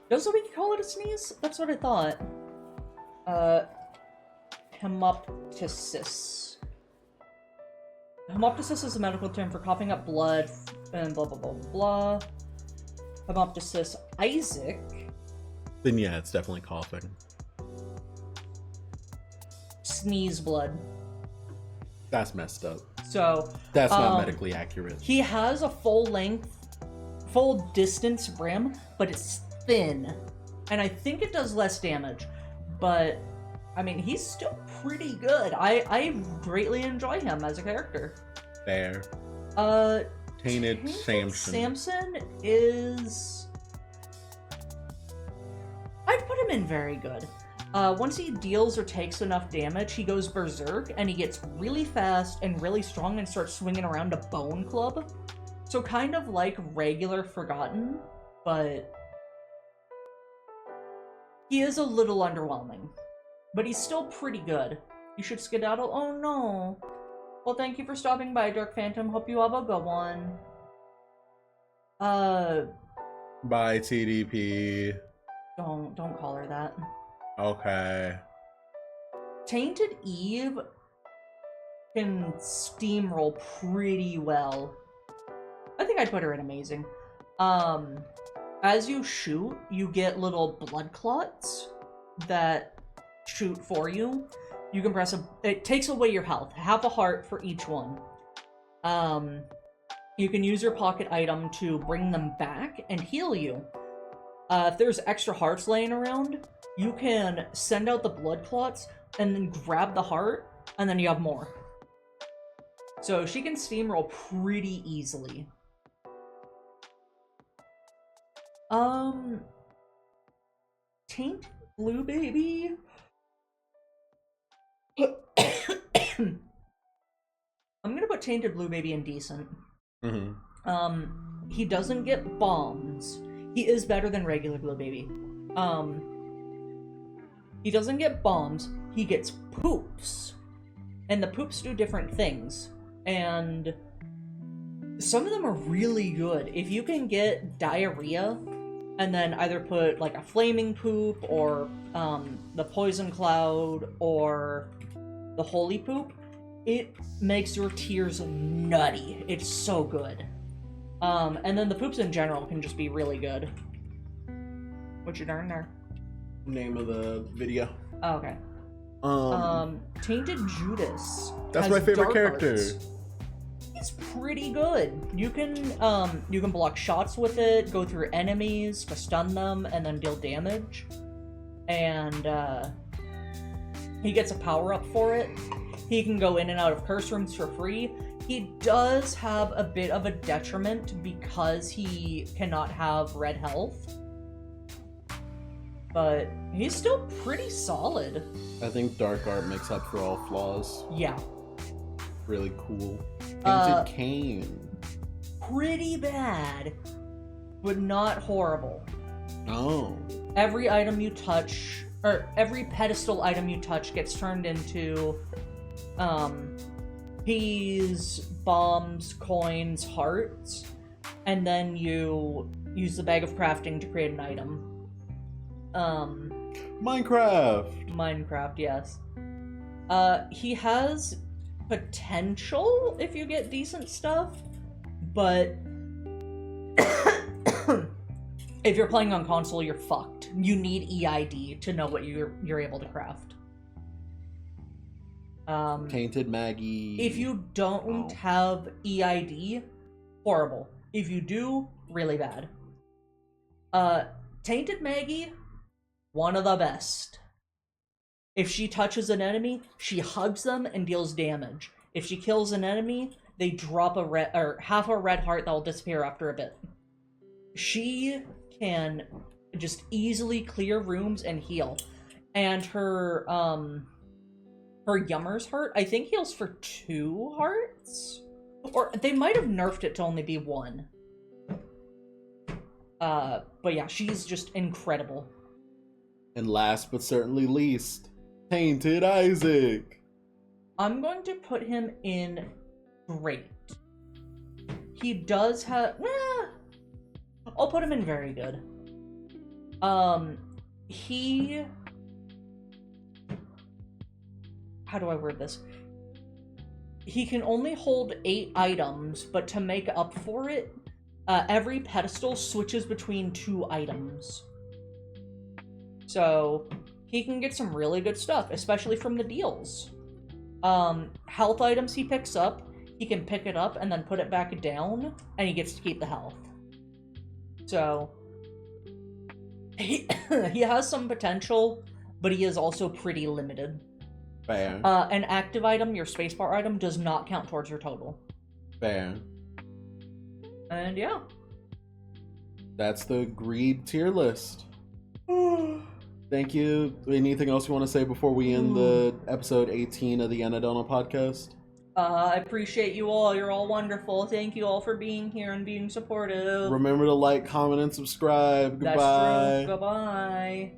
Does we call it a sneeze? That's what I thought. Hemoptysis. Hemoptysis is a medical term for coughing up blood and blah blah blah blah. Hemoptysis Isaac. Then yeah, it's definitely coughing. Sneeze blood. That's messed up. So that's not medically accurate. He has a full distance brim, but it's thin. And I think it does less damage. But I mean, he's still pretty good. I greatly enjoy him as a character. Fair. Tainted Samson. Samson is... I'd put him in very good. Once he deals or takes enough damage, he goes berserk, and he gets really fast and really strong and starts swinging around a bone club. So kind of like regular Forgotten, but he is a little underwhelming. But he's still pretty good. You should skedaddle. Oh no. Well, thank you for stopping by, Dark Phantom. Hope you have a good one. Bye, TDP. Don't call her that. Okay. Tainted Eve can steamroll pretty well. I think I'd put her in amazing. As you shoot, you get little blood clots that shoot for you. You can press it takes away your health. Half a heart for each one. You can use your pocket item to bring them back and heal you. If there's extra hearts laying around, you can send out the blood clots and then grab the heart, and then you have more. So she can steamroll pretty easily. Tainted Blue Baby. I'm gonna put Tainted Blue Baby in decent. He doesn't get bombs. He is better than regular Blue Baby. He doesn't get bombs. He gets poops. And the poops do different things. And some of them are really good. If you can get diarrhea and then either put like a flaming poop or the poison cloud or the holy poop, it makes your tears nutty. It's so good. And then the poops in general can just be really good. What you darn there? Name of the video. Oh, okay. Tainted Judas. That's has my favorite dark character. arts. He's pretty good. You can block shots with it, go through enemies to stun them, and then deal damage. And he gets a power up for it. He can go in and out of curse rooms for free. He does have a bit of a detriment because he cannot have red health. But he's still pretty solid. I think dark art makes up for all flaws. Yeah. Really cool. Painted Cane. Pretty bad, but not horrible. Oh. Every item you touch, or every pedestal item you touch gets turned into peas, bombs, coins, hearts, and then you use the bag of crafting to create an item. Minecraft, yes. He has potential if you get decent stuff, but if you're playing on console, you're fucked. You need EID to know what you're able to craft. Tainted Maggie. If you don't have EID, horrible. If you do, really bad. Tainted Maggie, one of the best. If she touches an enemy, she hugs them and deals damage. If she kills an enemy, they drop half a red heart that will disappear after a bit. She can just easily clear rooms and heal. And her Yummer's heart, I think, heals for 2 hearts? Or they might have nerfed it to only be 1. But yeah, she's just incredible. And last but certainly least, Tainted Isaac. I'm going to put him in great. He does have... I'll put him in very good. He... How do I word this? He can only hold 8 items, but to make up for it, every pedestal switches between 2 items. So, he can get some really good stuff, especially from the deals. Health items he picks up, he can pick it up and then put it back down, and he gets to keep the health. So, he has some potential, but he is also pretty limited. Fair. An active item, your spacebar item, does not count towards your total. Fair. And yeah. That's the Greed tier list. Thank you. Anything else you want to say before we end the episode 18 of the Annadelna podcast? I appreciate you all. You're all wonderful. Thank you all for being here and being supportive. Remember to like, comment, and subscribe. Goodbye. That's true. Goodbye.